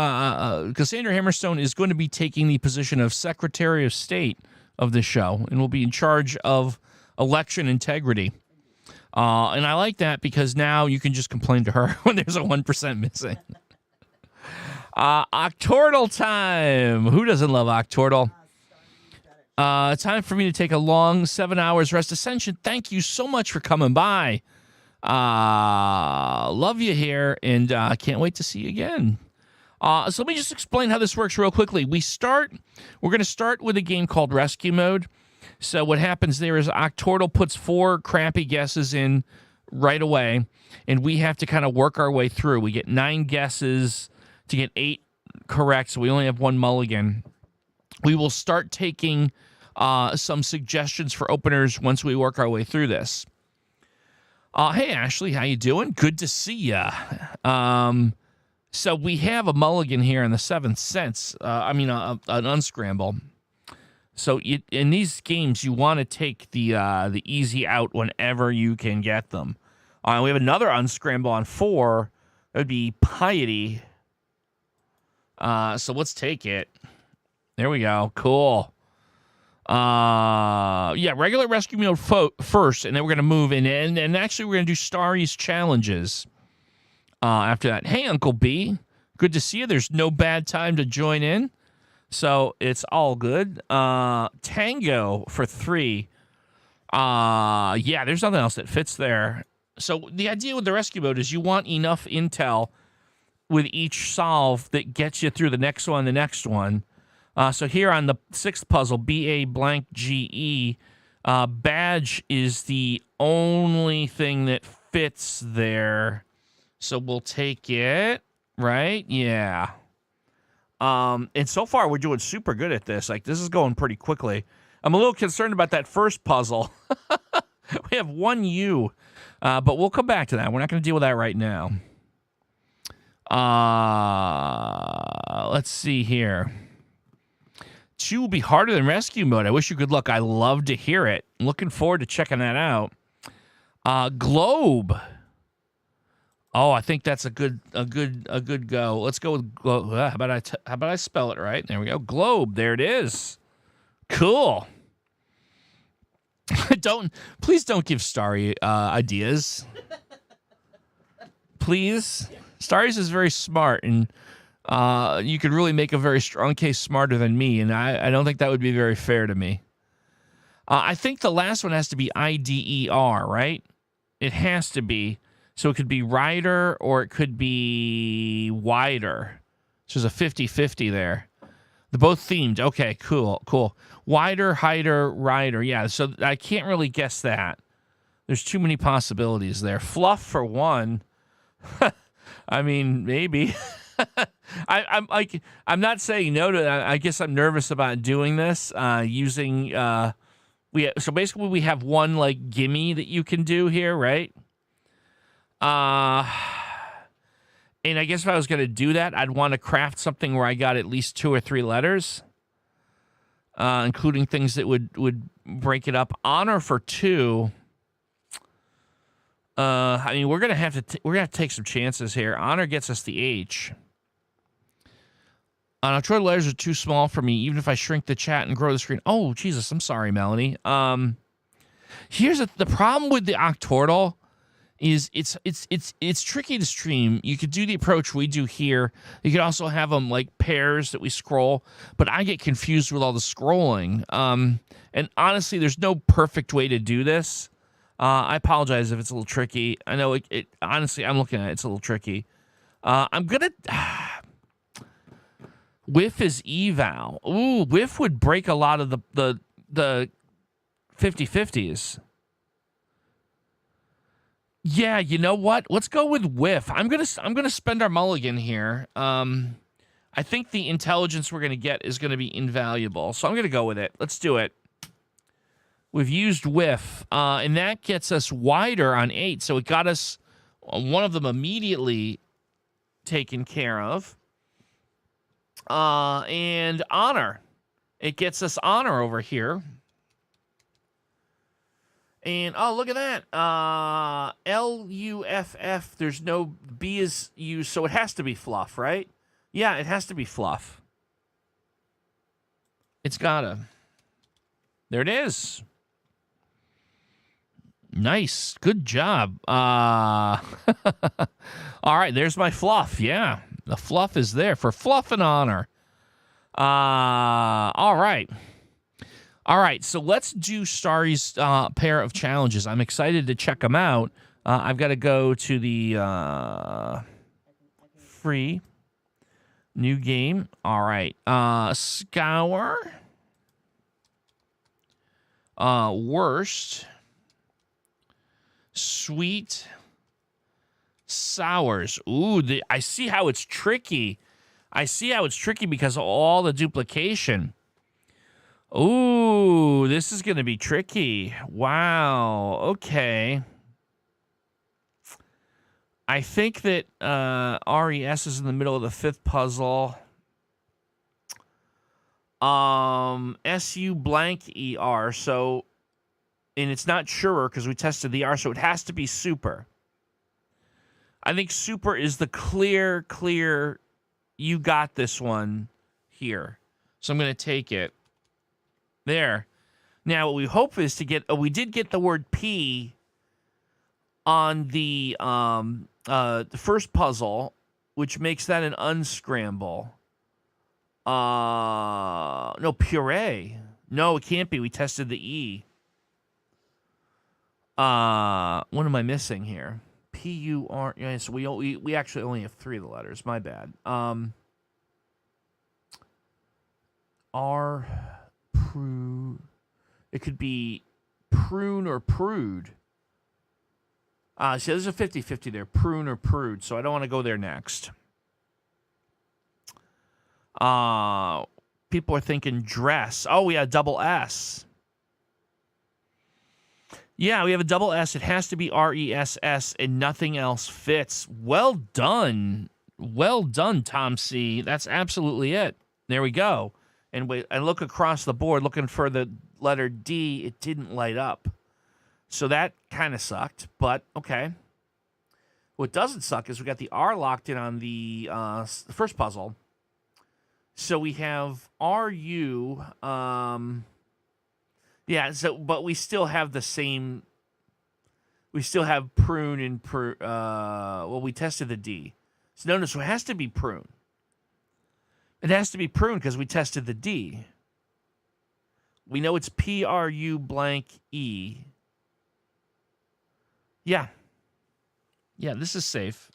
Cassandra Hammerstone is going to be taking the position of Secretary of State of this show and will be in charge of election integrity. And I like that because now you can just complain to her when there's a 1% missing. Octortal time. Who doesn't love octortal? Time for me to take a long 7 hours rest. Ascension, thank you so much for coming by. Love you here, and can't wait to see you again. So let me just explain how this works real quickly. We're going to start with a game called Rescue Mode. So what happens there is Octortle puts 4 crappy guesses in right away, and we have to kind of work our way through. We get 9 guesses to get 8 correct, so we only have 1 mulligan. We will start taking some suggestions for openers once we work our way through this. Hey, Ashley, how you doing? Good to see ya. So we have a mulligan here in the 7th sense. An unscramble. So in these games, you want to take the easy out whenever you can get them. We have another unscramble on 4. That would be piety. So let's take it. There we go. Cool. Regular rescue mode first, and then we're going to move in. And actually, we're going to do Starry's challenges after that. Hey, Uncle B. Good to see you. There's no bad time to join in. So it's all good. Tango for 3. There's nothing else that fits there. So the idea with the rescue mode is you want enough intel with each solve that gets you through the next one. So here on the 6th puzzle, BA blank GE, badge is the only thing that fits there. So we'll take it, right? Yeah. And so far, we're doing super good at this. Like, this is going pretty quickly. I'm a little concerned about that first puzzle. We have one U, but we'll come back to that. We're not going to deal with that right now. Let's see here. 2 will be harder than rescue mode. I wish you good luck. I love to hear it. I'm looking forward to checking that out. Globe. Oh, I think that's a good go. Let's go with globe. How about I spell it right? There we go. Globe. There it is. Cool. Please don't give Starry ideas. Please. Starry's is very smart, and you could really make a very strong case smarter than me, and I don't think that would be very fair to me. I think the last one has to be IDER, right? It has to be. So it could be rider or it could be wider. So there's a 50-50 there. They're both themed. Okay, cool. Wider, hider, rider. Yeah, so I can't really guess that. There's too many possibilities there. Fluff for 1. I mean, maybe. I'm not saying no to that. I guess I'm nervous about doing this. Using so basically we have one like gimme that you can do here, right? And I guess if I was going to do that, I'd want to craft something where I got at least 2 or 3 letters, including things that would break it up. Honor for 2. I mean, we're gonna have to take some chances here. Honor gets us the H. Octortal letters are too small for me, even if I shrink the chat and grow the screen. Oh, Jesus, I'm sorry, Melanie. Here's the problem with the octortal is it's tricky to stream. You could do the approach we do here. You could also have them like pairs that we scroll, but I get confused with all the scrolling. And honestly, there's no perfect way to do this. I apologize if it's a little tricky. I know it honestly, I'm looking at it. It's a little tricky. I'm gonna whiff is eval. Ooh, whiff would break a lot of the 50-50s. Yeah, you know what? Let's go with whiff. I'm gonna spend our mulligan here. I think the intelligence we're gonna get is gonna be invaluable, so I'm gonna go with it. Let's do it. We've used whiff, and that gets us wider on 8, so it got us one of them immediately taken care of. And honor. It gets us honor over here. And, oh, look at that. Luff, there's no B is used, so it has to be fluff, right? Yeah, it has to be fluff. It's gotta. There it is. Nice. Good job. All right, there's my fluff. Yeah, the fluff is there for fluff and honor. All right. All right, so let's do Starry's pair of challenges. I'm excited to check them out. I've got to go to the free new game. All right. Scour. Worst. Sweet. Sours. Ooh, I see how it's tricky. I see how it's tricky because of all the duplication. Ooh, this is going to be tricky. Wow. Okay. I think that RES is in the middle of the 5th puzzle. SU blank ER. So, and it's not surer because we tested the R, so it has to be super. I think super is the clear, you got this one here. So I'm going to take it. There. Now, what we hope is to get... we did get the word P on the first puzzle, which makes that an unscramble. No, puree. No, it can't be. We tested the E. What am I missing here? P-U-R. Yeah, so we actually only have 3 of the letters. My bad. R. Prude. It could be prune or prude. See, there's a 50-50 there. Prune or prude. So I don't want to go there next. People are thinking dress. Oh, we have double S. Yeah, we have a double S. It has to be R-E-S-S, and nothing else fits. Well done. Well done, Tom C. That's absolutely it. There we go. And I look across the board looking for the letter D. It didn't light up. So that kind of sucked, but okay. What doesn't suck is we got the R locked in on the first puzzle. So we have R-U. Yeah, so but we still have the same. We still have prune and well, we tested the D. So so it has to be prune. It has to be prune because we tested the D. We know it's P-R-U blank E. Yeah. Yeah, this is safe.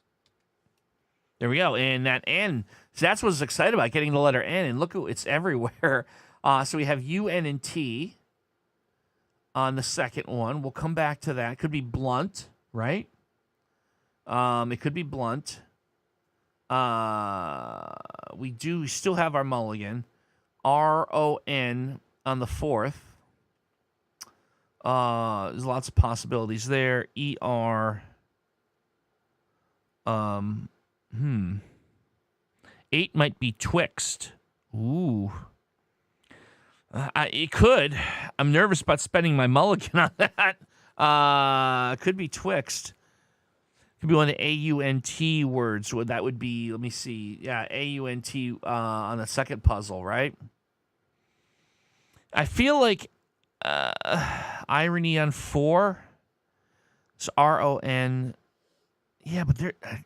There we go. And that N, so that's what's excited about, getting the letter N. And look, it's everywhere. So we have U, N, and T on the second one. We'll come back to that. It could be blunt, right? It could be blunt. We still have our mulligan. R-O-N on the fourth. There's lots of possibilities there. E-R. 8 might be twixt. Ooh. It could. I'm nervous about spending my mulligan on that. Could be twixt. Could be one of the A-U-N-T words. That would be, let me see. Yeah, A-U-N-T on the second puzzle, right? I feel like irony on 4. So R-O-N. Yeah, but I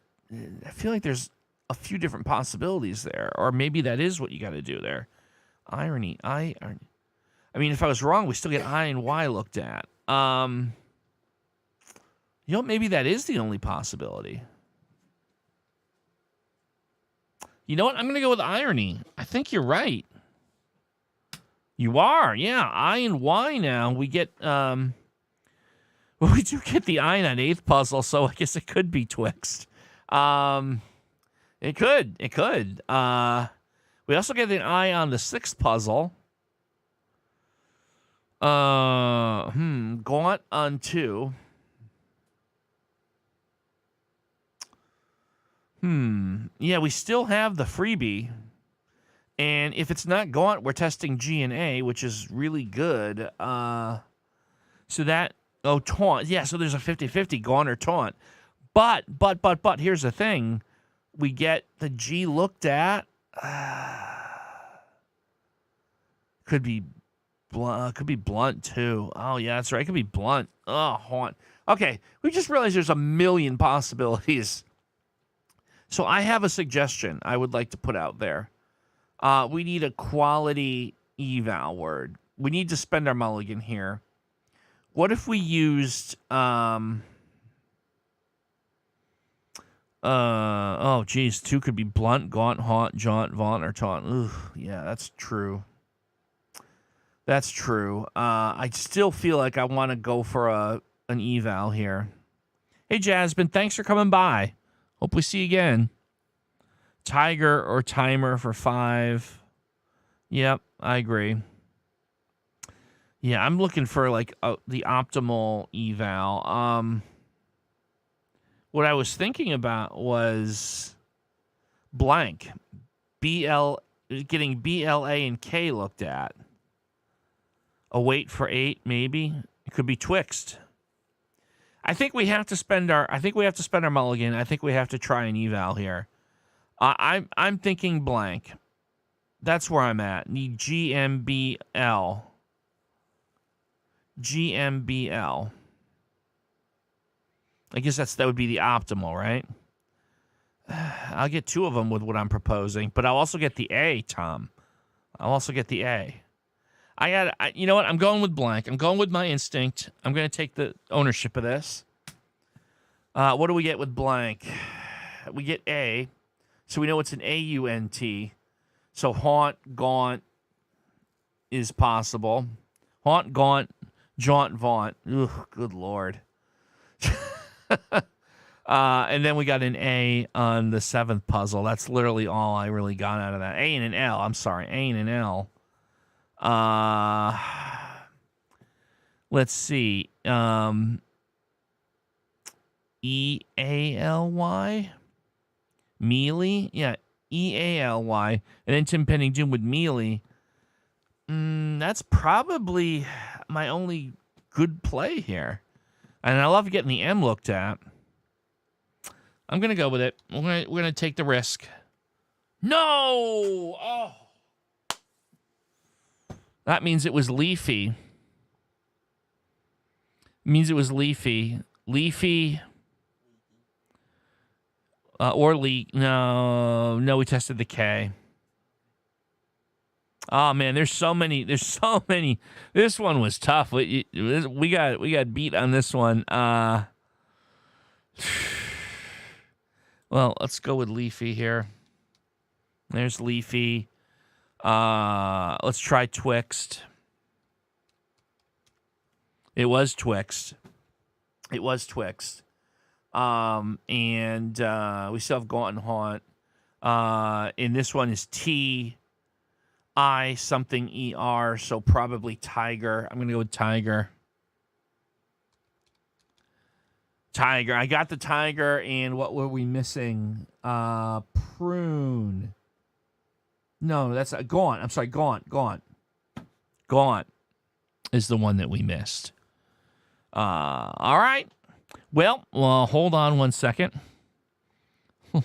feel like there's a few different possibilities there. Or maybe that is what you got to do there. Irony. I mean, if I was wrong, we still get I and Y looked at. You know, maybe that is the only possibility. You know what? I'm going to go with irony. I think you're right. You are. Yeah, I and Y now. We get... well, we do get the I in that 8th puzzle, so I guess it could be twixt. It could. It could. We also get an I on the 6th puzzle. Gaunt on 2. Yeah, we still have the freebie. And if it's not Gaunt, we're testing G and A, which is really good. So that... Oh, taunt. Yeah, so there's a 50-50, Gaunt or taunt. But, here's the thing. We get the G looked at. Could be blunt, too. Oh, yeah, that's right. It could be blunt. Oh, haunt. Okay, we just realized there's a million possibilities. So I have a suggestion I would like to put out there. We need a quality eval word. We need to spend our mulligan here. What if we used, oh, geez, 2 could be blunt, gaunt, haunt, jaunt, vaunt, or taunt. Ooh, yeah, that's true. That's true. I still feel like I want to go for an eval here. Hey, Jasmine, thanks for coming by. Hope we see you again. Tiger or timer for 5. Yep, I agree. Yeah, I'm looking for like the optimal eval. What I was thinking about was blank. Getting B-L-A and K looked at. A wait for 8, maybe. It could be twixt. I think we have to spend our mulligan. I think we have to try an eval here. I'm thinking blank. That's where I'm at. Need GMBL. GMBL. I guess that would be the optimal, right? I'll get 2 of them with what I'm proposing, but I'll also get the A, Tom. I'll also get the A. You know what? I'm going with blank. I'm going with my instinct. I'm going to take the ownership of this. What do we get with blank? We get A, so we know it's an A-U-N-T. So haunt, gaunt is possible. Haunt, gaunt, jaunt, vaunt. Ugh, good Lord. And then we got an A on the 7th puzzle. That's literally all I really got out of that. A and an L. I'm sorry, A and an L. Let's see. E-A-L-Y? Mealy? Yeah, E-A-L-Y. And then Tim Penning Doom with Mealy. That's probably my only good play here. And I love getting the M looked at. I'm going to go with it. We're going to take the risk. No! Oh. That means it was leafy. Leafy. Or leak. No, we tested the K. Oh man, there's so many. This one was tough. We got beat on this one. Well, let's go with leafy here. There's leafy. Let's try twixt. It was twixt. And we still have gaunt and haunt. And this one is T I something ER, so probably tiger. I'm gonna go with tiger. Tiger. I got the tiger, and what were we missing? Prune. No, that's gaunt. I'm sorry, gaunt. Gaunt is the one that we missed. All right. Well, hold on one second. Well,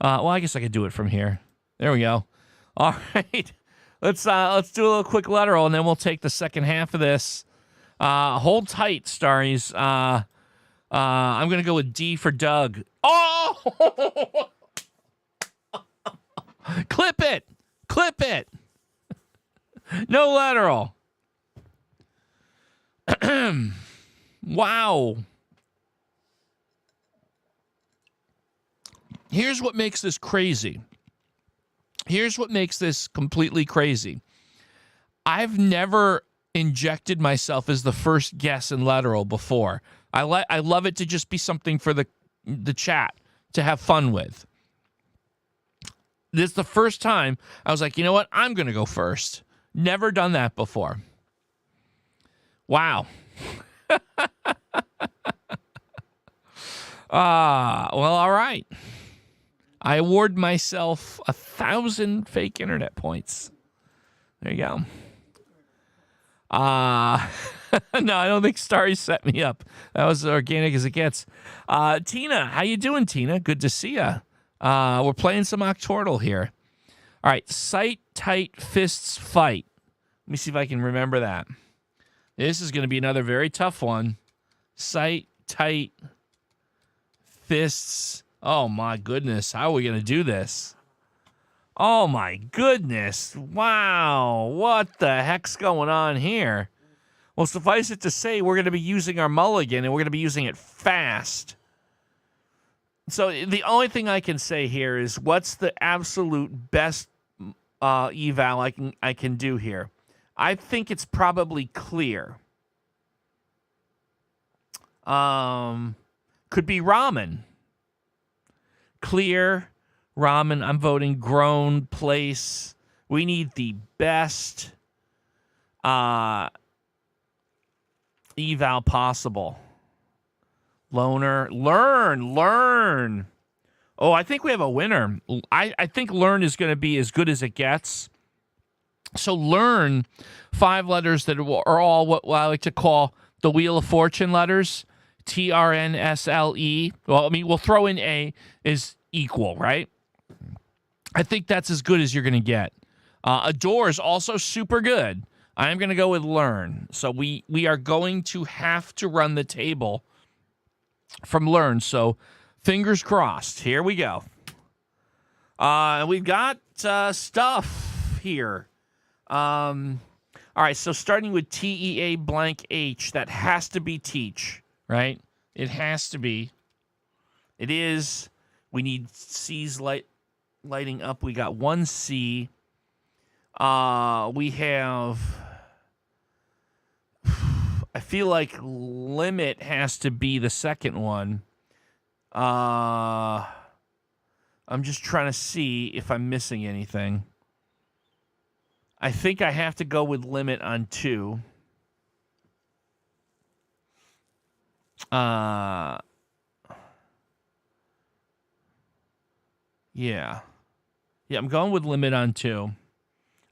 I guess I could do it from here. There we go. All right. Let's do a little quick lateral, and then we'll take the second half of this. Hold tight, Starries. I'm going to go with D for Doug. Oh! Clip it. No lateral. Wow. Here's what makes this crazy. Here's what makes this completely crazy. I've never injected myself as the first guess in lateral before. I love it to just be something for the chat to have fun with. This is the first time I was like, you know what? I'm going to go first. Never done that before. Wow. Well, all right. I award myself 1,000 fake internet points. There you go. No, I don't think Starry set me up. That was as organic as it gets. Tina, how you doing, Tina? Good to see you. We're playing some Octortle here. All right, sight, tight, fists, fight. Let me see if I can remember that. This is going to be another very tough one. Sight, tight, fists. Oh, my goodness. How are we going to do this? Oh, my goodness. Wow. What the heck's going on here? Well, suffice it to say, we're going to be using our mulligan, and we're going to be using it fast. So the only thing I can say here is what's the absolute best eval I can do here? I think it's probably clear. Could be ramen. Clear, ramen. I'm voting grown, place. We need the best eval possible. Loner. Learn. Oh, I think we have a winner. I think learn is going to be as good as it gets. So learn 5 letters that are all what I like to call the Wheel of Fortune letters. TRNSLE. Well, I mean, we'll throw in A is equal, right? I think that's as good as you're going to get. Adore is also super good. I'm going to go with learn. So we are going to have to run the table from learn. So fingers crossed. Here we go. We've got stuff here. All right, so starting with TEA blank H, that has to be teach, right? It has to be. It is. We need C's lighting up. We got one C. We have... I feel like limit has to be the second one. I'm just trying to see if I'm missing anything. I think I have to go with limit on 2. Yeah. Yeah, I'm going with limit on 2.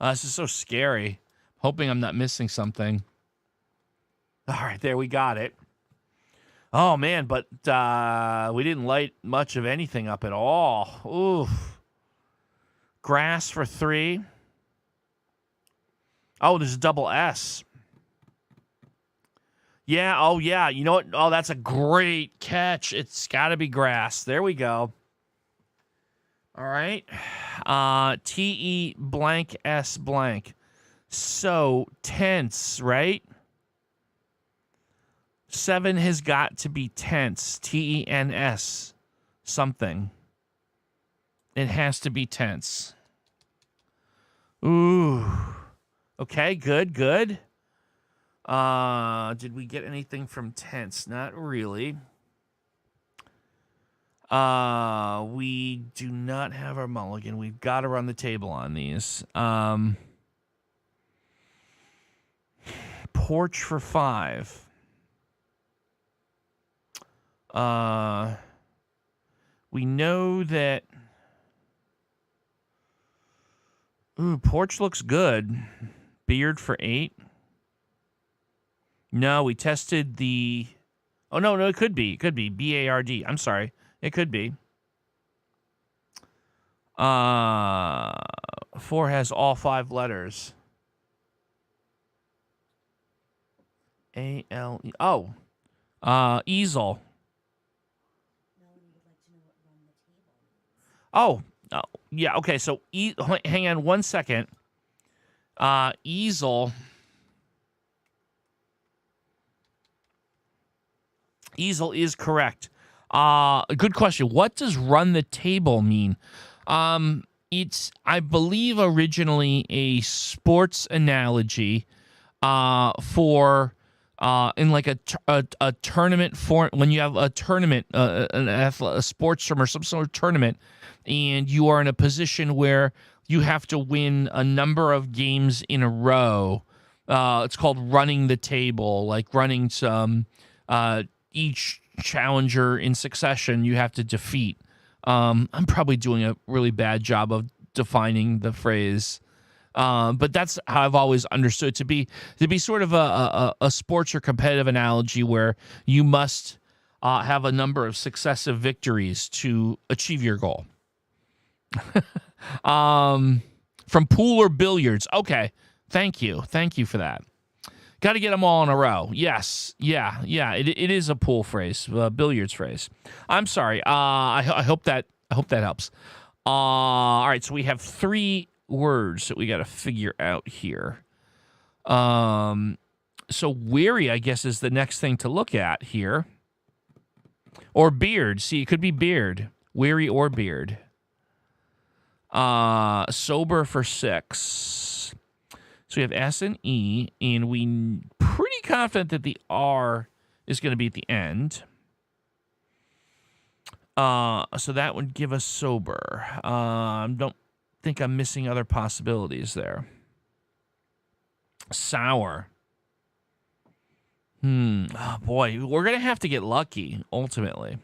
This is so scary. Hoping I'm not missing something. All right, there we got it. Oh, man, but we didn't light much of anything up at all. Oof. Grass for 3. Oh, there's a double S. Yeah, oh, yeah. You know what? Oh, that's a great catch. It's got to be grass. There we go. All right. T-E blank S blank. So, tense, right? 7 has got to be tense. T-E-N-S. Something. It has to be tense. Ooh. Okay, good. Did we get anything from tense? Not really. We do not have our mulligan. We've got to run the table on these. Porch for 5. We know that... Ooh, porch looks good. Beard for 8. No, we tested the... Oh, no, it could be. It could be. B-A-R-D. I'm sorry. It could be. 4 has all 5 letters. A-L-E... Oh. Easel. Oh, yeah, okay, so hang on 1 second. Easel. Easel is correct. Good question. What does run the table mean? It's, I believe, originally a sports analogy for in like a tournament for when you have a tournament, a sports term or some sort of tournament, and you are in a position where you have to win a number of games in a row. It's called running the table, like running some each challenger in succession you have to defeat. I'm probably doing a really bad job of defining the phrase. But that's how I've always understood to be sort of a sports or competitive analogy where you must have a number of successive victories to achieve your goal. From pool or billiards. Okay. Thank you for that. Got to get them all in a row. Yes. Yeah. It is a pool phrase, billiards phrase. I'm sorry. I hope that helps. All right. So we have 3 words that we got to figure out here. So weary, I guess, is the next thing to look at here. Or beard. See, it could be beard. Weary or beard. Sober for 6. So we have S and E, and we pretty confident that the R is going to be at the end. So that would give us sober. Don't think I'm missing other possibilities there. Sour. Oh boy, we're going to have to get lucky, ultimately.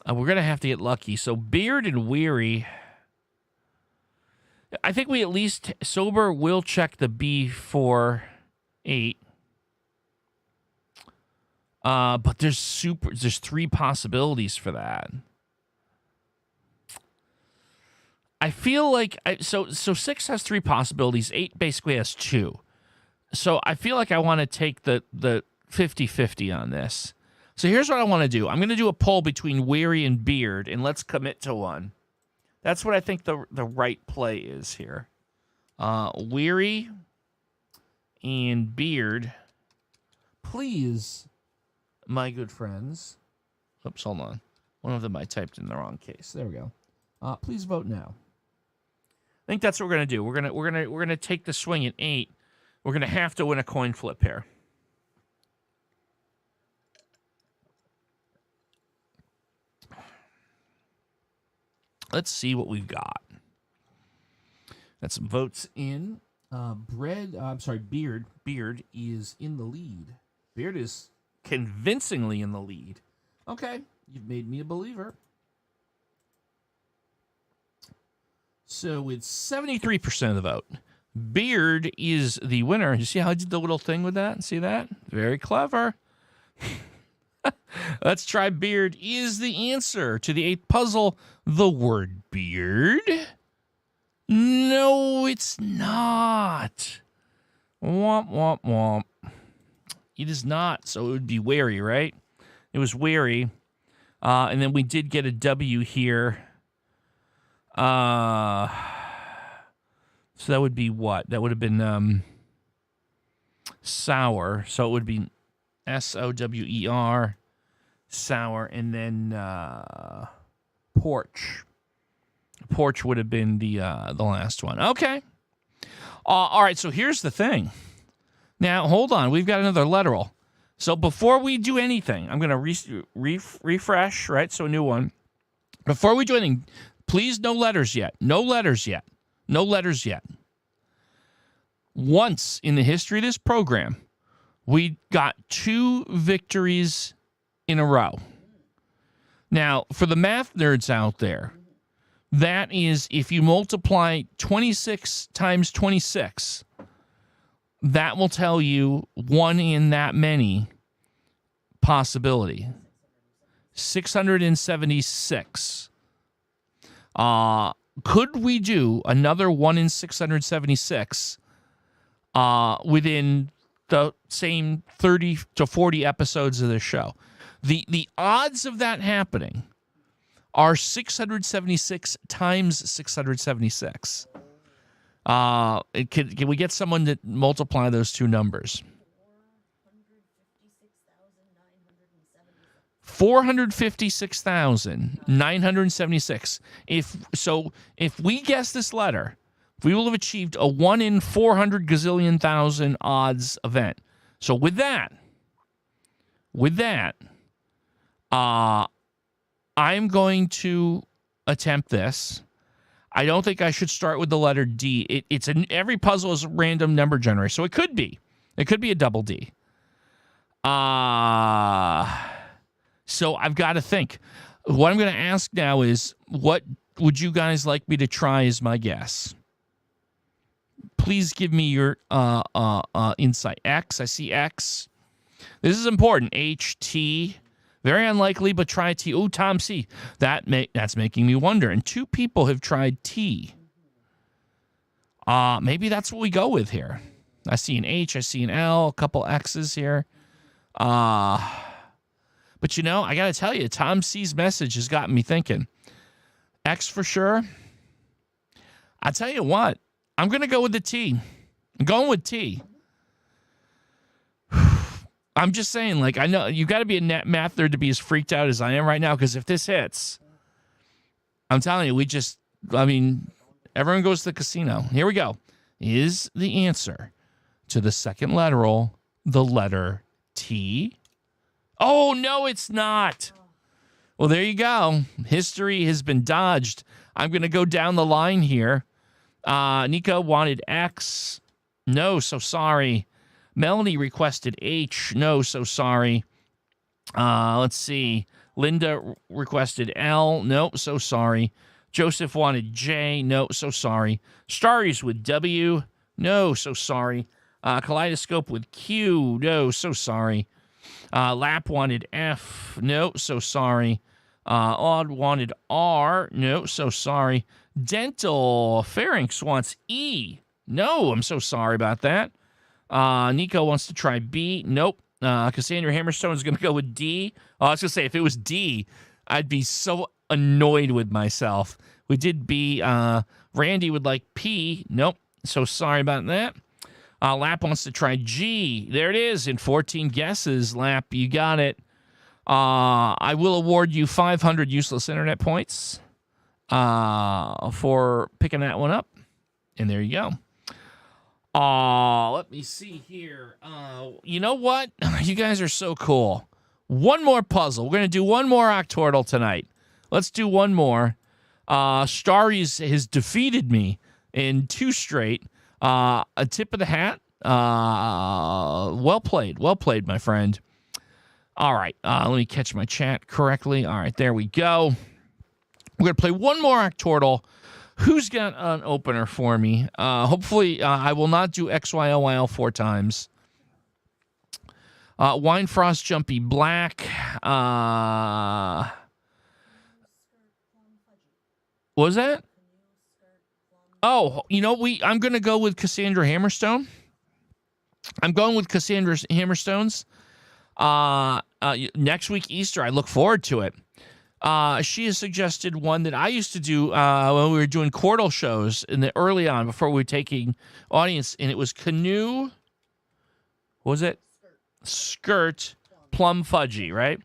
We're going to have to get lucky. So beard and weary. I think we at least, sober will check the B for 8. But there's 3 possibilities for that. I feel like, so 6 has 3 possibilities. 8 basically has 2. So I feel like I want to take the 50-50 on this. So here's what I want to do. I'm going to do a poll between weary and beard, and let's commit to one. That's what I think the right play is here. Weary and beard. Please, my good friends, Oops, hold on. One of them I typed in the wrong case. There we go. Please vote now. I think that's what we're gonna do. We're gonna take the swing at 8. We're gonna have to win a coin flip here. Let's see what we've got. Got some votes in. Beard. Beard is in the lead. Beard is convincingly in the lead. Okay, you've made me a believer. So it's 73% of the vote. Beard is the winner. You see how I did the little thing with that? See that? Very clever. Let's try beard is the answer to the 8th puzzle. The word beard? No, it's not. Womp, womp, womp. It is not, so it would be wary, right? It was wary. And then we did get a W here. So that would be what? That would have been sour. So it would be SOWER, sour, and then porch. Porch would have been the last one. Okay. All right, so here's the thing. Now, hold on. We've got another letteral. So before we do anything, I'm going to refresh, right? So a new one. Before we do anything, please, no letters yet. No letters yet. No letters yet. Once in the history of this program, we got 2 victories in a row. Now, for the math nerds out there, that is if you multiply 26 times 26, that will tell you 1 in that many possibility. 676. Could we do another 1 in 676 within the same 30 to 40 episodes of this show? The odds of that happening are 676 times 676. Can we get someone to multiply those two numbers? 456,976. If we guess this letter, we will have achieved a 1 in 400 gazillion thousand odds event. So with that, I'm going to attempt this. I don't think I should start with the letter D. Every puzzle is a random number generator, so it could be a double D. So I've got to think. What I'm going to ask now is, what would you guys like me to try as my guess? Please give me your insight. X, I see X. This is important. H, T. Very unlikely, but try T. Oh, Tom C. That's making me wonder. And 2 people have tried T. Maybe that's what we go with here. I see an H, I see an L, a couple X's here. But I got to tell you, Tom C's message has gotten me thinking. X for sure. I tell you what, I'm going to go with the T. I'm going with T. I'm just saying, I know you got to be a math nerd to be as freaked out as I am right now, because if this hits, I'm telling you, everyone goes to the casino. Here we go. Is the answer to the second letteral the letter T? Oh, no, it's not. Well, there you go. History has been dodged. I'm going to go down the line here. Nico wanted X. No, so sorry. Melanie requested H. No, so sorry. Let's see. Linda requested L. No, so sorry. Joseph wanted J. No, so sorry. Starries with W. No, so sorry. Kaleidoscope with Q. No, so sorry. Lap wanted F. No, so sorry. Odd wanted R. No, so sorry. Dental Pharynx wants E. No, I'm so sorry about that. Nico wants to try B. Nope. Cassandra Hammerstone is going to go with D. I was going to say, if it was D, I'd be so annoyed with myself. We did B. Randy would like P. Nope. So sorry about that. Lap wants to try G. There it is. In 14 guesses, Lap, you got it. I will award you 500 useless internet points for picking that one up. And there you go. Let me see here. You know what? You guys are so cool. One more puzzle. We're going to do one more octortle tonight. Let's do one more. Starry's has defeated me in 2 straight. A tip of the hat. Well played. Well played, my friend. All right. Let me catch my chat correctly. All right. There we go. We're going to play one more octortle. Who's got an opener for me? Hopefully, I will not do XYLYL 4 times. Wine Frost Jumpy Black. What was that? Oh, you know, I'm going to go with Cassandra Hammerstone. I'm going with Cassandra Hammerstone's. Next week, Easter, I look forward to it. She has suggested one that I used to do when we were doing Quordle shows early on before we were taking audience, and it was Canoe. What was it? Skirt Plum Fudgy, right?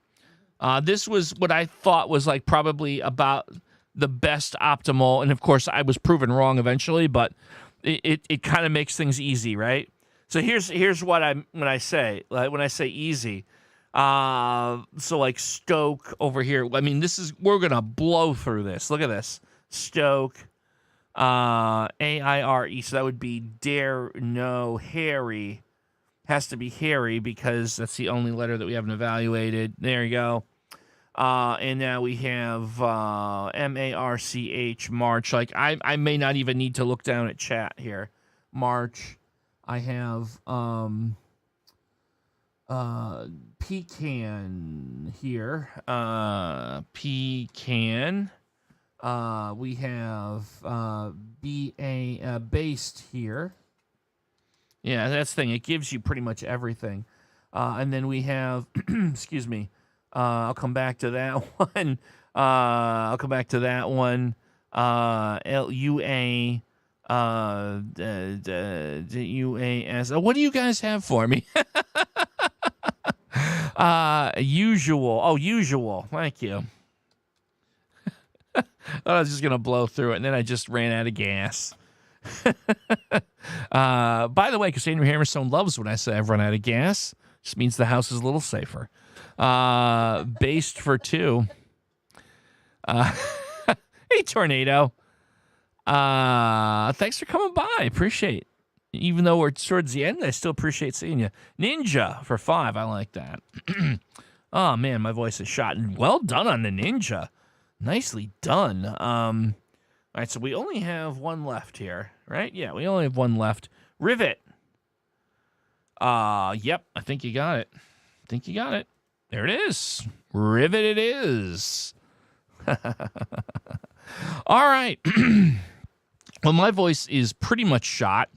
This was what I thought was like probably about the best optimal, and of course I was proven wrong eventually, but it kind of makes things easy, right? So here's what when I say easy. So like Stoke over here. I mean, we're gonna blow through this. Look at this. Stoke, AIRE. So that would be dare no Harry. Has to be Harry because that's the only letter that we haven't evaluated. There you go. And now we have MARCH, March. Like I may not even need to look down at chat here. March. I have pecan here. Pecan. We have based here. Yeah, that's the thing. It gives you pretty much everything. And then we have, excuse me. I'll come back to that one. LUA. UAS. What do you guys have for me? Usual. Oh, usual. Thank you. I was just going to blow through it, and then I just ran out of gas. By the way, Cassandra Hammerstone loves when I say I've run out of gas. Just means the house is a little safer. Based for 2. Hey, Tornado. Thanks for coming by. Appreciate it. Even though we're towards the end, I still appreciate seeing you. Ninja for 5. I like that. Oh, man, my voice is shot. And well done on the Ninja. Nicely done. All right, so we only have one left here, right? Yeah, we only have one left. Rivet. Yep, I think you got it. There it is. Rivet it is. All right. Well, my voice is pretty much shot.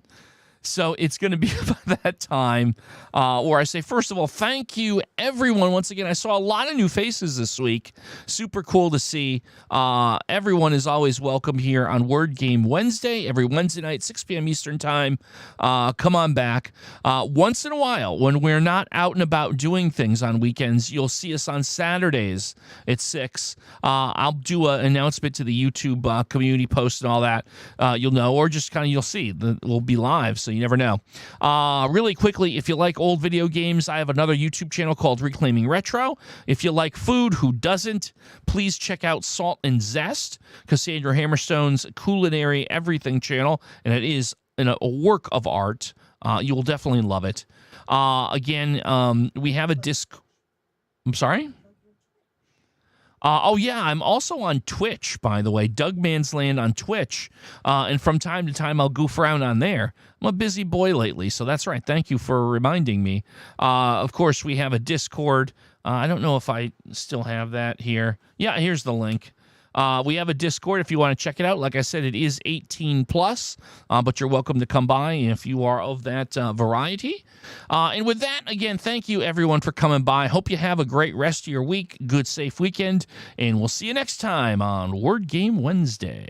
So it's going to be about that time where I say, first of all, thank you, everyone. Once again, I saw a lot of new faces this week. Super cool to see. Everyone is always welcome here on Word Game Wednesday, every Wednesday night, 6 p.m. Eastern Time. Come on back. Once in a while, when we're not out and about doing things on weekends, you'll see us on Saturdays at 6. I'll do an announcement to the YouTube community post and all that. You'll know, or just kind of you'll see. We'll be live, so you never know. Really quickly, if you like old video games, I have another YouTube channel called Reclaiming Retro. If you like food, who doesn't? Please check out Salt and Zest, Cassandra Hammerstone's culinary everything channel, and it is a work of art. You will definitely love it. Again, we have a disc. I'm sorry? Oh, yeah, I'm also on Twitch, by the way, Doug Mansland on Twitch, and from time to time I'll goof around on there. I'm a busy boy lately, so that's right. Thank you for reminding me. Of course, we have a Discord. I don't know if I still have that here. Yeah, here's the link. We have a Discord if you want to check it out. Like I said, it is 18 plus, but you're welcome to come by if you are of that variety. And with that, again, thank you everyone for coming by. Hope you have a great rest of your week, good safe weekend, and we'll see you next time on Word Game Wednesday.